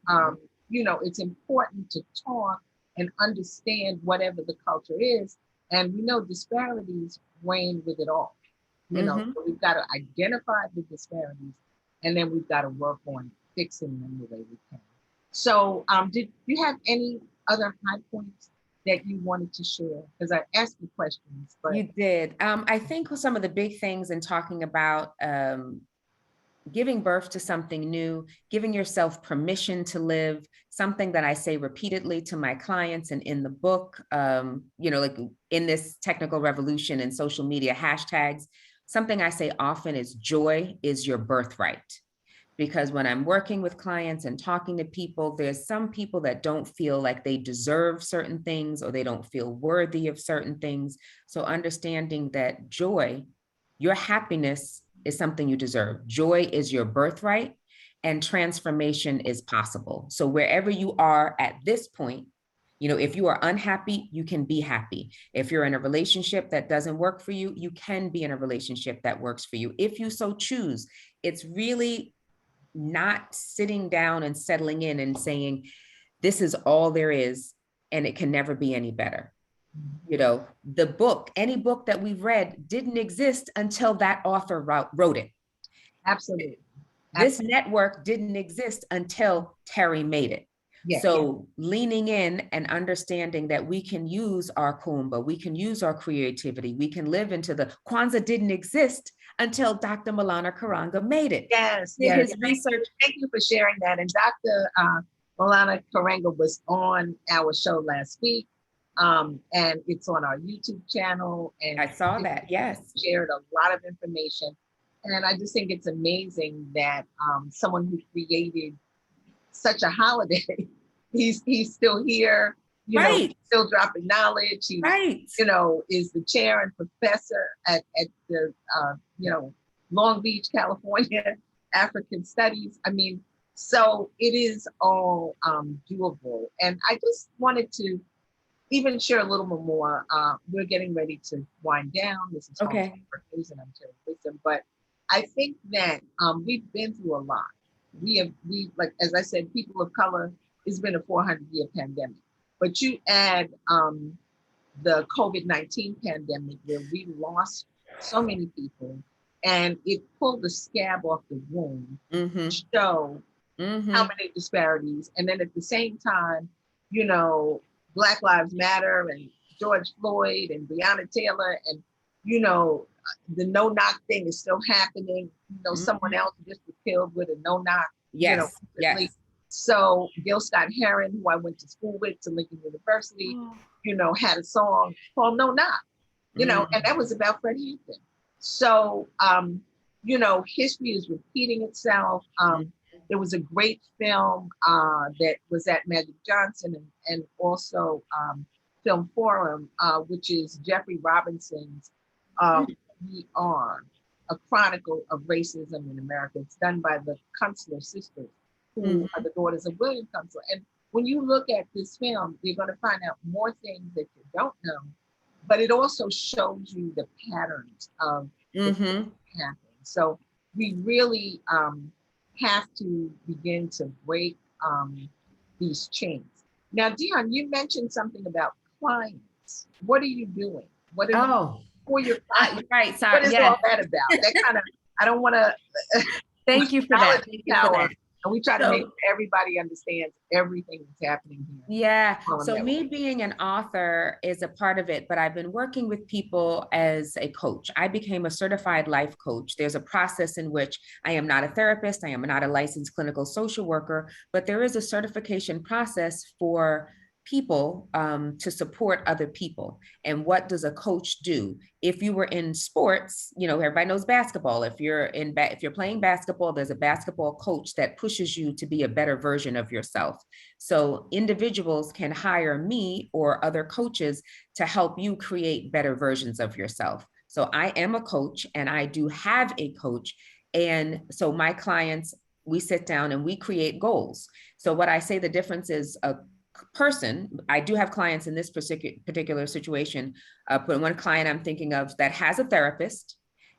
you know, it's important to talk and understand whatever the culture is. And we know disparities reign with it all. You know, so we've got to identify the disparities, and then we've got to work on fixing them the way we can. So did you have any other high points that you wanted to share? Because I asked you questions. But you did. I think some of the big things in talking about giving birth to something new, giving yourself permission to live, something that I say repeatedly to my clients and in the book, you know, like in this technical revolution and social media hashtags, something I say often is joy is your birthright. Because when I'm working with clients and talking to people, there's some people that don't feel like they deserve certain things or they don't feel worthy of certain things. So understanding that joy, your happiness is something you deserve. Joy is your birthright, and transformation is possible. So wherever you are at this point, you know, if you are unhappy, you can be happy. If you're in a relationship that doesn't work for you, you can be in a relationship that works for you. If you so choose, it's really not sitting down and settling in and saying, this is all there is, and it can never be any better. You know, the book, any book that we've read didn't exist until that author wrote it. Absolutely. This network didn't exist until Terri made it. So leaning in and understanding that we can use our Kuumba, we can use our creativity, we can live into the Kwanzaa didn't exist until Dr. Maulana Karanga made it. His research. Thank you for sharing that. And Dr. Maulana Karanga was on our show last week. And it's on our YouTube channel. And I saw that, shared a lot of information. And I just think it's amazing that someone who created such a holiday, he's still here, you know, still dropping knowledge. He, you know, is the chair and professor at the, you know, Long Beach, California, African Studies. I mean, So it is all doable. And I just wanted to even share a little bit more. We're getting ready to wind down. This is home Okay. for news, and I'm Terri Wisdom. But I think that we've been through a lot. We like, as I said, people of color. It's been a 400-year pandemic. But you add the COVID-19 pandemic, where we lost so many people, and it pulled the scab off the wound, Mm-hmm. show how Mm-hmm. many disparities. And then at the same time, you know, Black Lives Matter and George Floyd and Breonna Taylor, and, you know, the no knock thing is still happening. You know, someone Mm-hmm. else just was killed with a no knock, you know, Yes. recently. Yes. So Gil Scott Heron, who I went to school with to Lincoln University, you know, had a song called No Knock, you know, and that was about Fred Hampton. So, you know, history is repeating itself. There was a great film that was at Magic Johnson and also Film Forum, which is Jeffrey Robinson's We Are, a chronicle of racism in America. It's done by the Kunstler sisters, who are the daughters of William Kunstler. And when you look at this film, you're going to find out more things that you don't know, but it also shows you the patterns of the things happening. So we really have to begin to break these chains. Now, Dionne, you mentioned something about clients. What are you doing? What are you for your clients? Right. Sorry. What is all that about? That kind of, I don't want to. Thank you for that. Thank you for that. And we try to make sure everybody understands everything that's happening here. Yeah. So me being an author is a part of it, but I've been working with people as a coach. I became a certified life coach. There's a process in which I am not a therapist. I am not a licensed clinical social worker, but there is a certification process for people to support other people. And what does a coach do? If you were in sports, you know, everybody knows basketball. If you're playing basketball, there's a basketball coach that pushes you to be a better version of yourself. So individuals can hire me or other coaches to help you create better versions of yourself. So I am a coach and I do have a coach. And so my clients, we sit down and we create goals. So what I say the difference is a person, I do have clients in this particular situation, but one client I'm thinking of that has a therapist,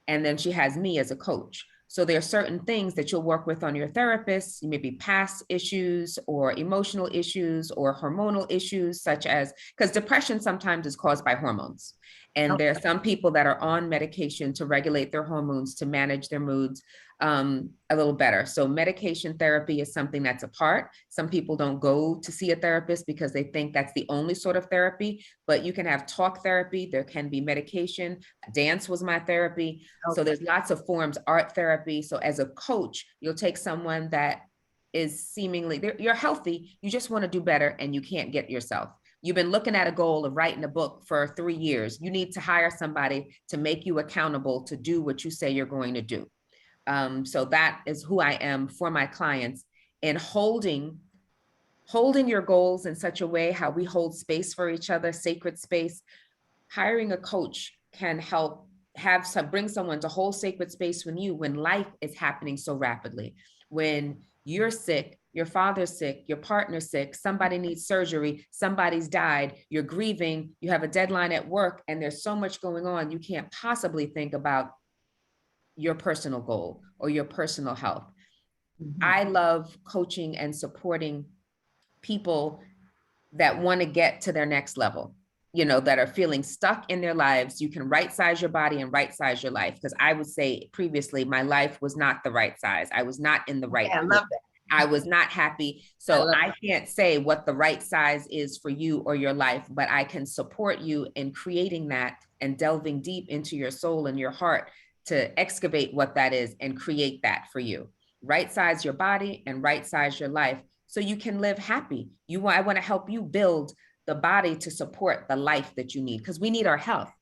and then she has me as a coach. So there are certain things that you'll work with on your therapist, maybe past issues or emotional issues or hormonal issues, such as, because depression sometimes is caused by hormones. And there are some people that are on medication to regulate their hormones to manage their moods a little better. So medication therapy is something that's a part. Some people don't go to see a therapist because they think that's the only sort of therapy, but you can have talk therapy. There can be medication. Dance was my therapy. So there's lots of forms, art therapy. So as a coach, you'll take someone that is seemingly, you're healthy, you just want to do better and you can't get yourself. You've been looking at a goal of writing a book for 3 years. You need to hire somebody to make you accountable to do what you say you're going to do. So that is who I am for my clients, and holding your goals in such a way how we hold space for each other, sacred space. Hiring a coach can help bring someone to hold sacred space with you when life is happening so rapidly. When you're sick, your father's sick, your partner's sick, somebody needs surgery, somebody's died, you're grieving, you have a deadline at work, and there's so much going on, you can't possibly think about your personal goal or your personal health. I love coaching and supporting people that want to get to their next level, you know, that are feeling stuck in their lives. You can right size your body and right size your life. Because I would say previously, my life was not the right size. I was not in the right. I love that. I was not happy. So I can't say what the right size is for you or your life, but I can support you in creating that and delving deep into your soul and your heart to excavate what that is and create that for you. Right size your body and right size your life so you can live happy. I want to help you build the body to support the life that you need, because we need our health.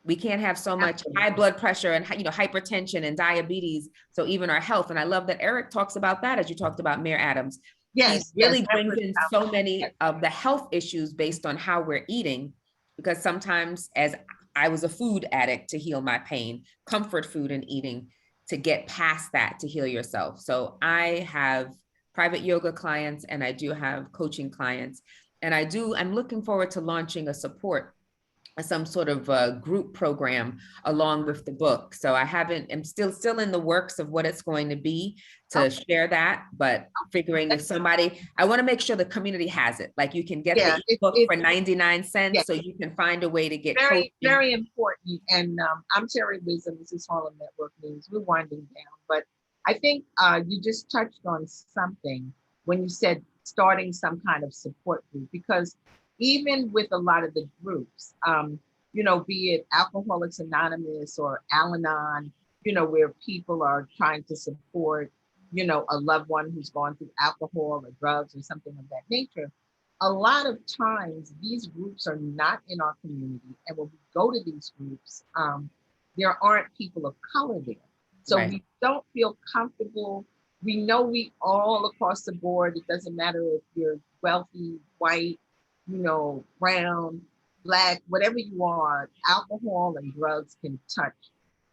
We can't have so much high blood pressure and, you know, hypertension and diabetes. So even our health. And I love that Eric talks about that, as you talked about Mayor Adams. Yes, he really brings in so many of the health issues based on how we're eating, because sometimes, as I was a food addict to heal my pain, comfort food and eating to get past that, to heal yourself. So I have private yoga clients and I do have coaching clients. And I'm looking forward to launching a support, some sort of a group program along with the book. So I'm still in the works of what it's going to be to share that, but figuring if somebody, I want to make sure the community has it. Like you can get the ebook for 99 cents, so you can find a way to get very, coaching. very important. And I'm Terri Wisdom. This is Harlem Network News. We're winding down, but I think you just touched on something when you said starting some kind of support group, because even with a lot of the groups, be it Alcoholics Anonymous or Al-Anon, where people are trying to support, a loved one who's gone through alcohol or drugs or something of that nature. A lot of times these groups are not in our community. And when we go to these groups, there aren't people of color there. So we don't feel comfortable. We know we all across the board, it doesn't matter if you're wealthy, white, brown, Black, whatever you are, alcohol and drugs can touch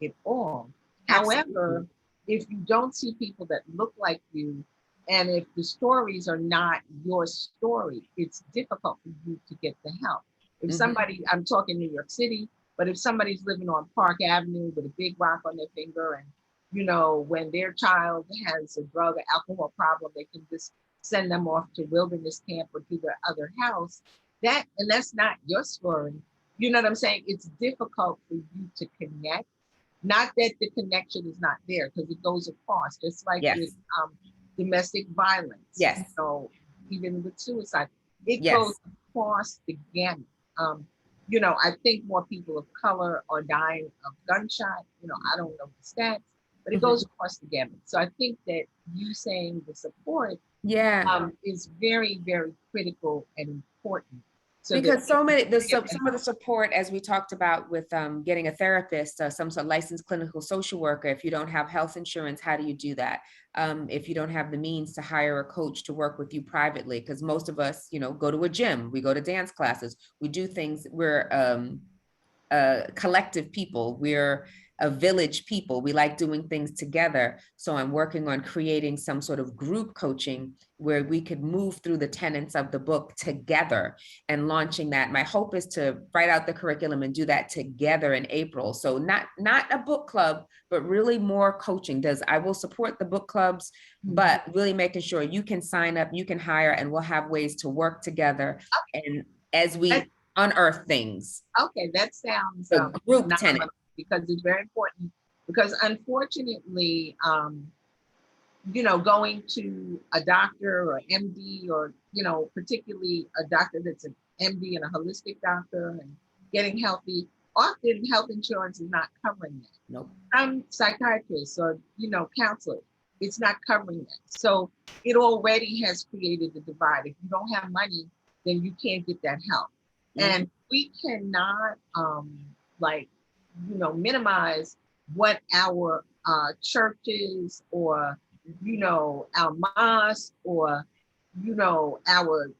it all. Absolutely. However, if you don't see people that look like you, and if the stories are not your story, it's difficult for you to get the help. If somebody, I'm talking New York City, but if somebody's living on Park Avenue with a big rock on their finger, and when their child has a drug or alcohol problem, they can just send them off to wilderness camp or to their other house. That's not your story. You know what I'm saying? It's difficult for you to connect. Not that the connection is not there, because it goes across, just like with domestic violence. Yes. Even with suicide, it goes across the gamut. I think more people of color are dying of gunshot. I don't know the stats, but it goes across the gamut. So I think that you saying the support is very, very critical and important. So because some of the support, as we talked about with getting a therapist, some sort of licensed clinical social worker, if you don't have health insurance, how do you do that? If you don't have the means to hire a coach to work with you privately, because most of us, go to a gym, we go to dance classes, we do things, we're collective people, we're a village people, we like doing things together. So I'm working on creating some sort of group coaching where we could move through the tenets of the book together and launching that. My hope is to write out the curriculum and do that together in April. So not a book club, but really more coaching. I will support the book clubs, but really making sure you can sign up, you can hire, and we'll have ways to work together. And as we unearth things. Okay, that sounds group tenant, because it's very important. Because unfortunately, going to a doctor or MD, or particularly a doctor that's an MD and a holistic doctor, and getting healthy, often health insurance is not covering that. Nope. Some psychiatrists or counselors, it's not covering that. So it already has created a divide. If you don't have money, then you can't get that help. And we cannot minimize what our churches or our mosque or our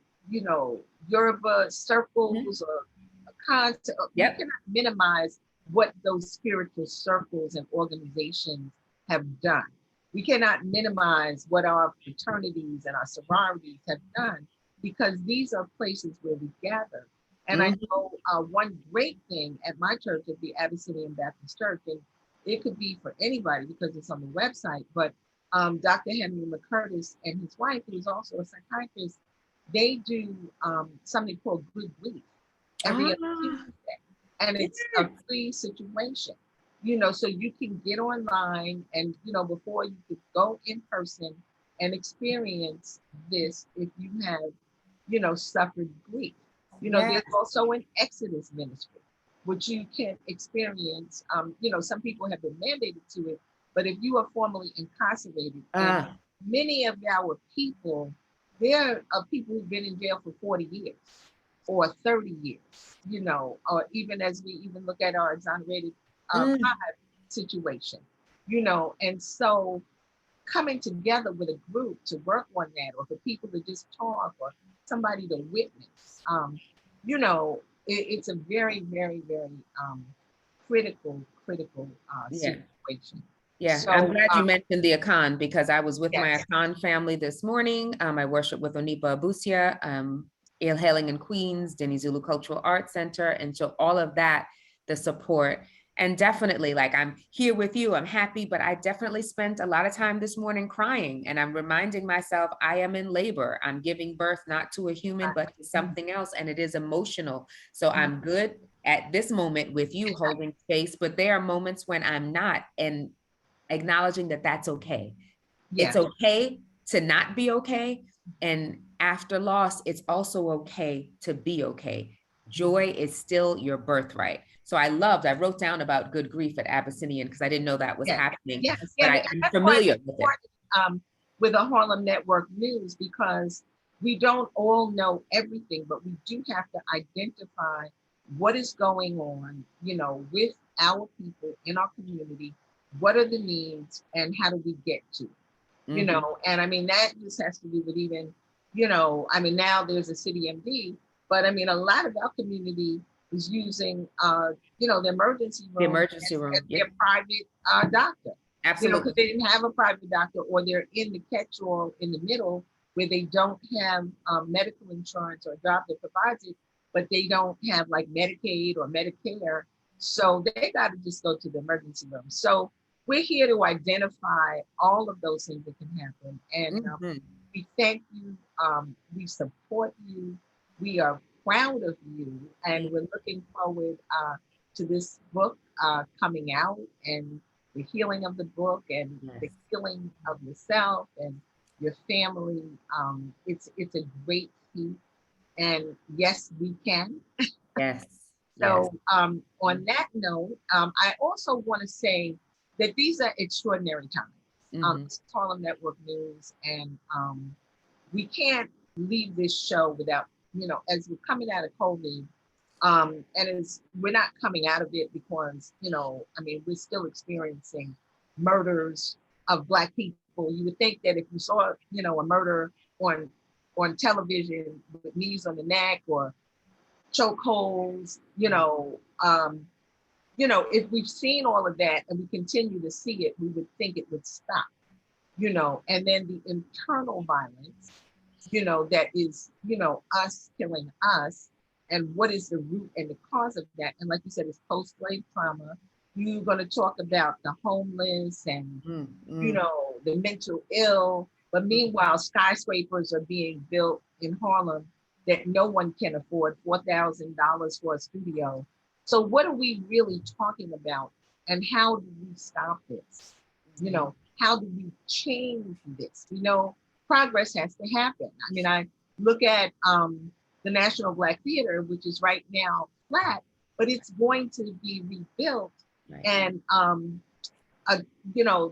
Yoruba circles or concept. We cannot minimize what those spiritual circles and organizations have done. We cannot minimize what our fraternities and our sororities have done, because these are places where we gather. And I know one great thing at my church, at the Abyssinian Baptist Church, and it could be for anybody because it's on the website, but Dr. Henry McCurtis and his wife, who is also a psychiatrist, they do something called Good Grief every other Tuesday. And it's a free situation, so you can get online and, before you could go in person and experience this if you have, suffered grief. There's also an Exodus ministry, which you can experience. Some people have been mandated to it, but if you are formerly incarcerated, and many of our people, there are people who've been in jail for 40 years or 30 years, or even as we even look at our exonerated pave situation, and so coming together with a group to work on that, or for people to just talk, or somebody to witness, it's a very, very, very critical situation. Yeah, So I'm glad you mentioned the Akan, because I was with my yes, Akan family this morning. I worship with Onipa Abusia, hailing in Queens, Denny Zulu Cultural Arts Center. And so all of that, the support, and definitely like I'm here with you, I'm happy, but I definitely spent a lot of time this morning crying, and I'm reminding myself I am in labor. I'm giving birth not to a human, but to something else, and it is emotional. So I'm good at this moment with you holding space, but there are moments when I'm not, and acknowledging that that's okay. yeah, It's okay to not be okay. And after loss, it's also okay to be okay. Joy is still your birthright. So I wrote down about good grief at Abyssinian because I didn't know that was yes, happening, yes, but yeah. I'm That's why familiar it's with it. important with the Harlem Network News, because we don't all know everything, but we do have to identify what is going on, with our people in our community. What are the needs, and how do we get to it? And I mean, that just has to do with even, I mean, now there's a city MD, but I mean, a lot of our community is using, the emergency The room emergency as room. their Yep. private doctor, because Absolutely. they didn't have a private doctor, or they're in the catch-all in the middle where they don't have medical insurance or a job that provides it, but they don't have like Medicaid or Medicare. So they got to just go to the emergency room. So we're here to identify all of those things that can happen. And we thank you. We support you. We are proud of you. And we're looking forward to this book coming out, and the healing of the book, and Yes. the healing of yourself and your family. It's a great feat. And yes, we can. Yes. Yes. So on that note, I also want to say that these are extraordinary times. This is Harlem Network News, and we can't leave this show without, as we're coming out of COVID, and we're not coming out of it because, I mean, we're still experiencing murders of Black people. You would think that if you saw, a murder on television with knees on the neck or chokeholds, if we've seen all of that and we continue to see it, we would think it would stop, and then the internal violence, that is, us killing us, and what is the root and the cause of that. And like you said, it's post-slave trauma. You're going to talk about the homeless and, the mental ill. But meanwhile, skyscrapers are being built in Harlem that no one can afford, $4,000 for a studio. So what are we really talking about? And how do we stop this? How do we change this? Progress has to happen. I mean, I look at the National Black Theater, which is right now flat, but it's going to be rebuilt. Right. And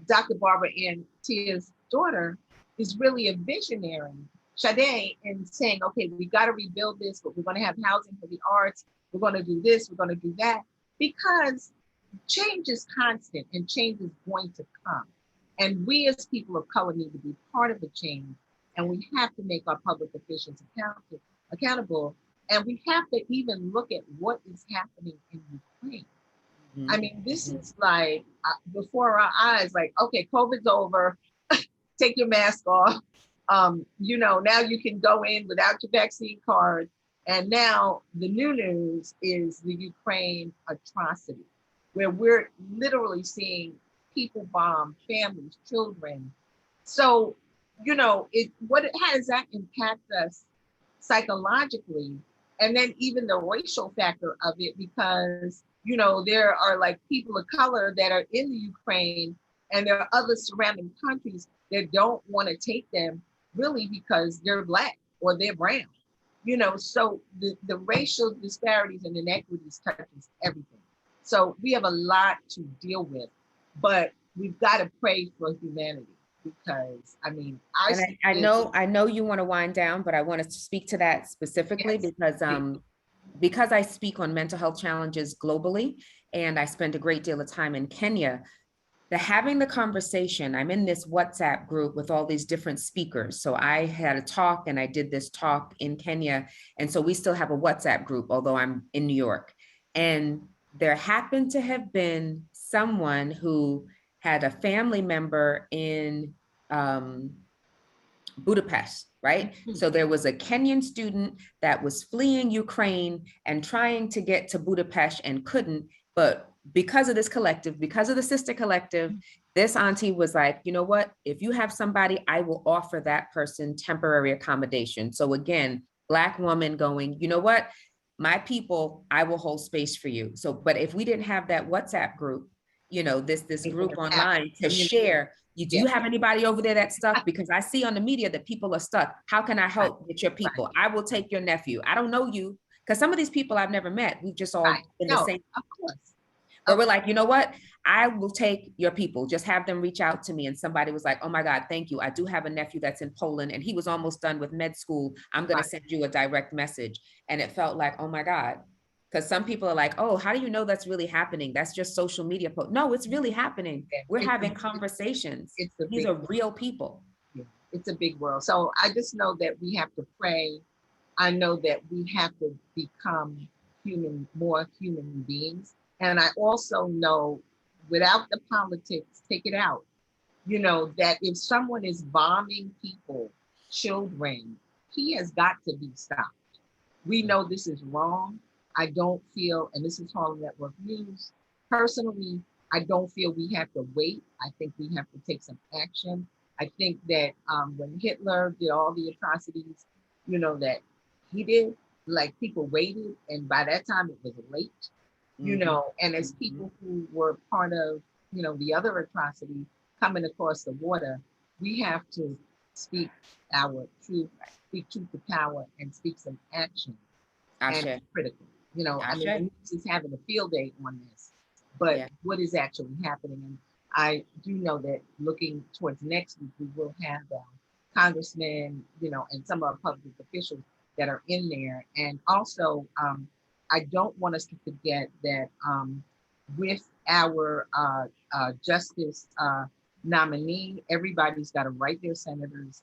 Dr. Barbara Ann Tia's daughter is really a visionary, Sade, in saying, okay, we got to rebuild this, but we're going to have housing for the arts. We're going to do this, we're going to do that, because change is constant and change is going to come. And we as people of color need to be part of the change. And we have to make our public officials accountable. And we have to even look at what is happening in Ukraine. I mean, this is like before our eyes, like, okay, COVID's over, take your mask off. Now you can go in without your vaccine card. And now the new news is the Ukraine atrocity, where we're literally seeing people bomb families, children. So, how does that impact us psychologically? And then even the racial factor of it, because, there are like people of color that are in the Ukraine, and there are other surrounding countries that don't want to take them really because they're Black or they're brown. So the racial disparities and inequities touches everything. So we have a lot to deal with, but we've got to pray for humanity, because I mean, I know you want to wind down, but I want to speak to that specifically, yes, because I speak on mental health challenges globally, and I spend a great deal of time in Kenya. Having the conversation, I'm in this WhatsApp group with all these different speakers. So I had a talk and I did this talk in Kenya. And so we still have a WhatsApp group, although I'm in New York. And there happened to have been someone who had a family member in Budapest, right? So there was a Kenyan student that was fleeing Ukraine and trying to get to Budapest and couldn't, but because of this collective, because of the sister collective, this auntie was like, you know what, if you have somebody, I will offer that person temporary accommodation. So again, Black woman going, you know what, my people, I will hold space for you. So, but if we didn't have that WhatsApp group, you know, this group online to share, do you have anybody over there that's stuck? Because I see on the media that people are stuck. How can I help with your people? I will take your nephew. I don't know you, because some of these people I've never met. We've just all been the same. Of course. But we're like, you know what? I will take your people. Just have them reach out to me. And somebody was like, oh my God, thank you. I do have a nephew that's in Poland and he was almost done with med school. I'm going to send you a direct message. And it felt like, oh my God. Because some people are like, oh, how do you know that's really happening? That's just social media post. No, it's really happening. We're having conversations. These are real people. It's a big world. So I just know that we have to pray. I know that we have to become more human beings. And I also know, without the politics, take it out, you know, that if someone is bombing people, children, he has got to be stopped. We know this is wrong. I don't feel, and this is Harlem Network News, personally, I don't feel we have to wait. I think we have to take some action. I think that when Hitler did all the atrocities, you know, that he did, like, people waited, and by that time it was late, you know, and as people who were part of, you know, the other atrocity coming across the water, we have to speak our truth, speak truth to power, and speak some action. And it's critical. You know, I mean, the news is having a field day on this, but what is actually happening? And I do know that looking towards next week, we will have congressmen, you know, and some of our public officials that are in there. And also, I don't want us to forget that with our justice nominee, everybody's got to write their senators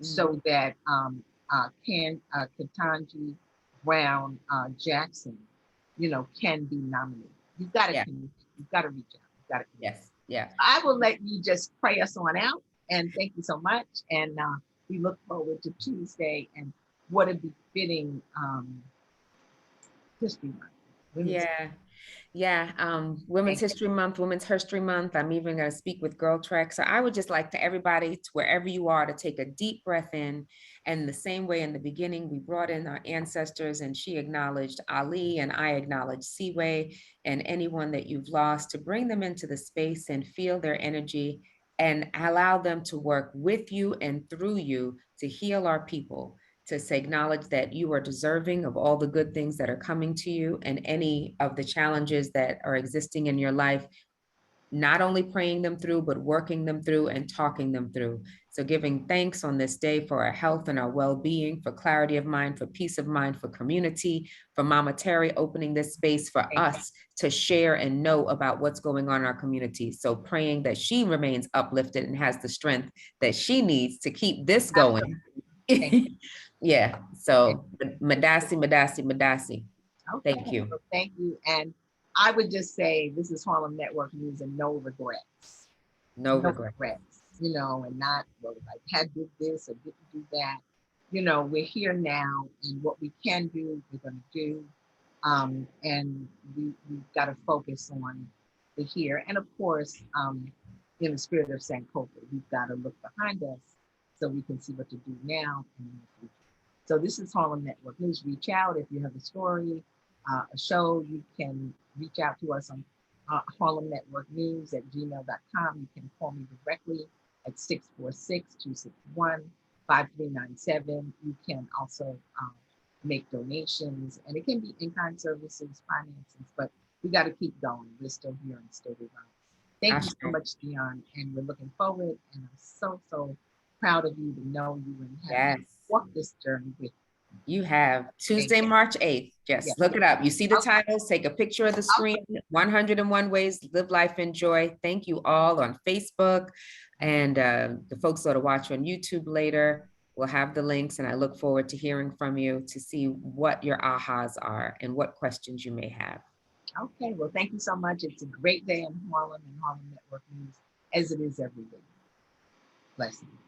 so that Ketanji Brown Jackson, you know, can be nominated. You've got to reach out. You've got to. Yes. Yeah. I will let you just pray us on out, and thank you so much. And we look forward to Tuesday and what a befitting History Month. Women's History Month, Women's History Month. I'm even going to speak with Girl Trek. So I would just like to everybody, to wherever you are, to take a deep breath in. And the same way in the beginning, we brought in our ancestors and she acknowledged Ali and I acknowledge Seaway and anyone that you've lost, to bring them into the space and feel their energy and allow them to work with you and through you to heal our people. To say, acknowledge that you are deserving of all the good things that are coming to you and any of the challenges that are existing in your life, not only praying them through, but working them through and talking them through. So giving thanks on this day for our health and our well-being, for clarity of mind, for peace of mind, for community, for Mama Terri opening this space for us to share and know about what's going on in our community. So praying that she remains uplifted and has the strength that she needs to keep this going. Yeah, so Madasi. Okay. Thank you. Well, thank you. And I would just say this is Harlem Network News and no regrets. No regrets. You know, and not, well, I had did this or didn't do that. You know, we're here now, and what we can do, we're going to do. And we've got to focus on the here. And of course, in the spirit of Sankofa, we've got to look behind us so we can see what to do now and in the future. So this is Harlem Network News. Reach out if you have a story, a show. You can reach out to us on Harlem Network News at gmail.com. You can call me directly at 646-261-5397. You can also make donations, and it can be in-kind services, finances, but we got to keep going. We're still here and still around. Thank you so much, Dionne, and we're looking forward, and I'm so proud of you to know you and have walked this journey with you. You have Tuesday, March 8th. Just look it up. You see the titles, take a picture of the screen, 101 Ways to Live Life Enjoy. Thank you all on Facebook, and the folks that are watching on YouTube later will have the links, and I look forward to hearing from you to see what your ahas are and what questions you may have. Okay, well, thank you so much. It's a great day in Harlem and Harlem Network News, as it is every day. Blessings.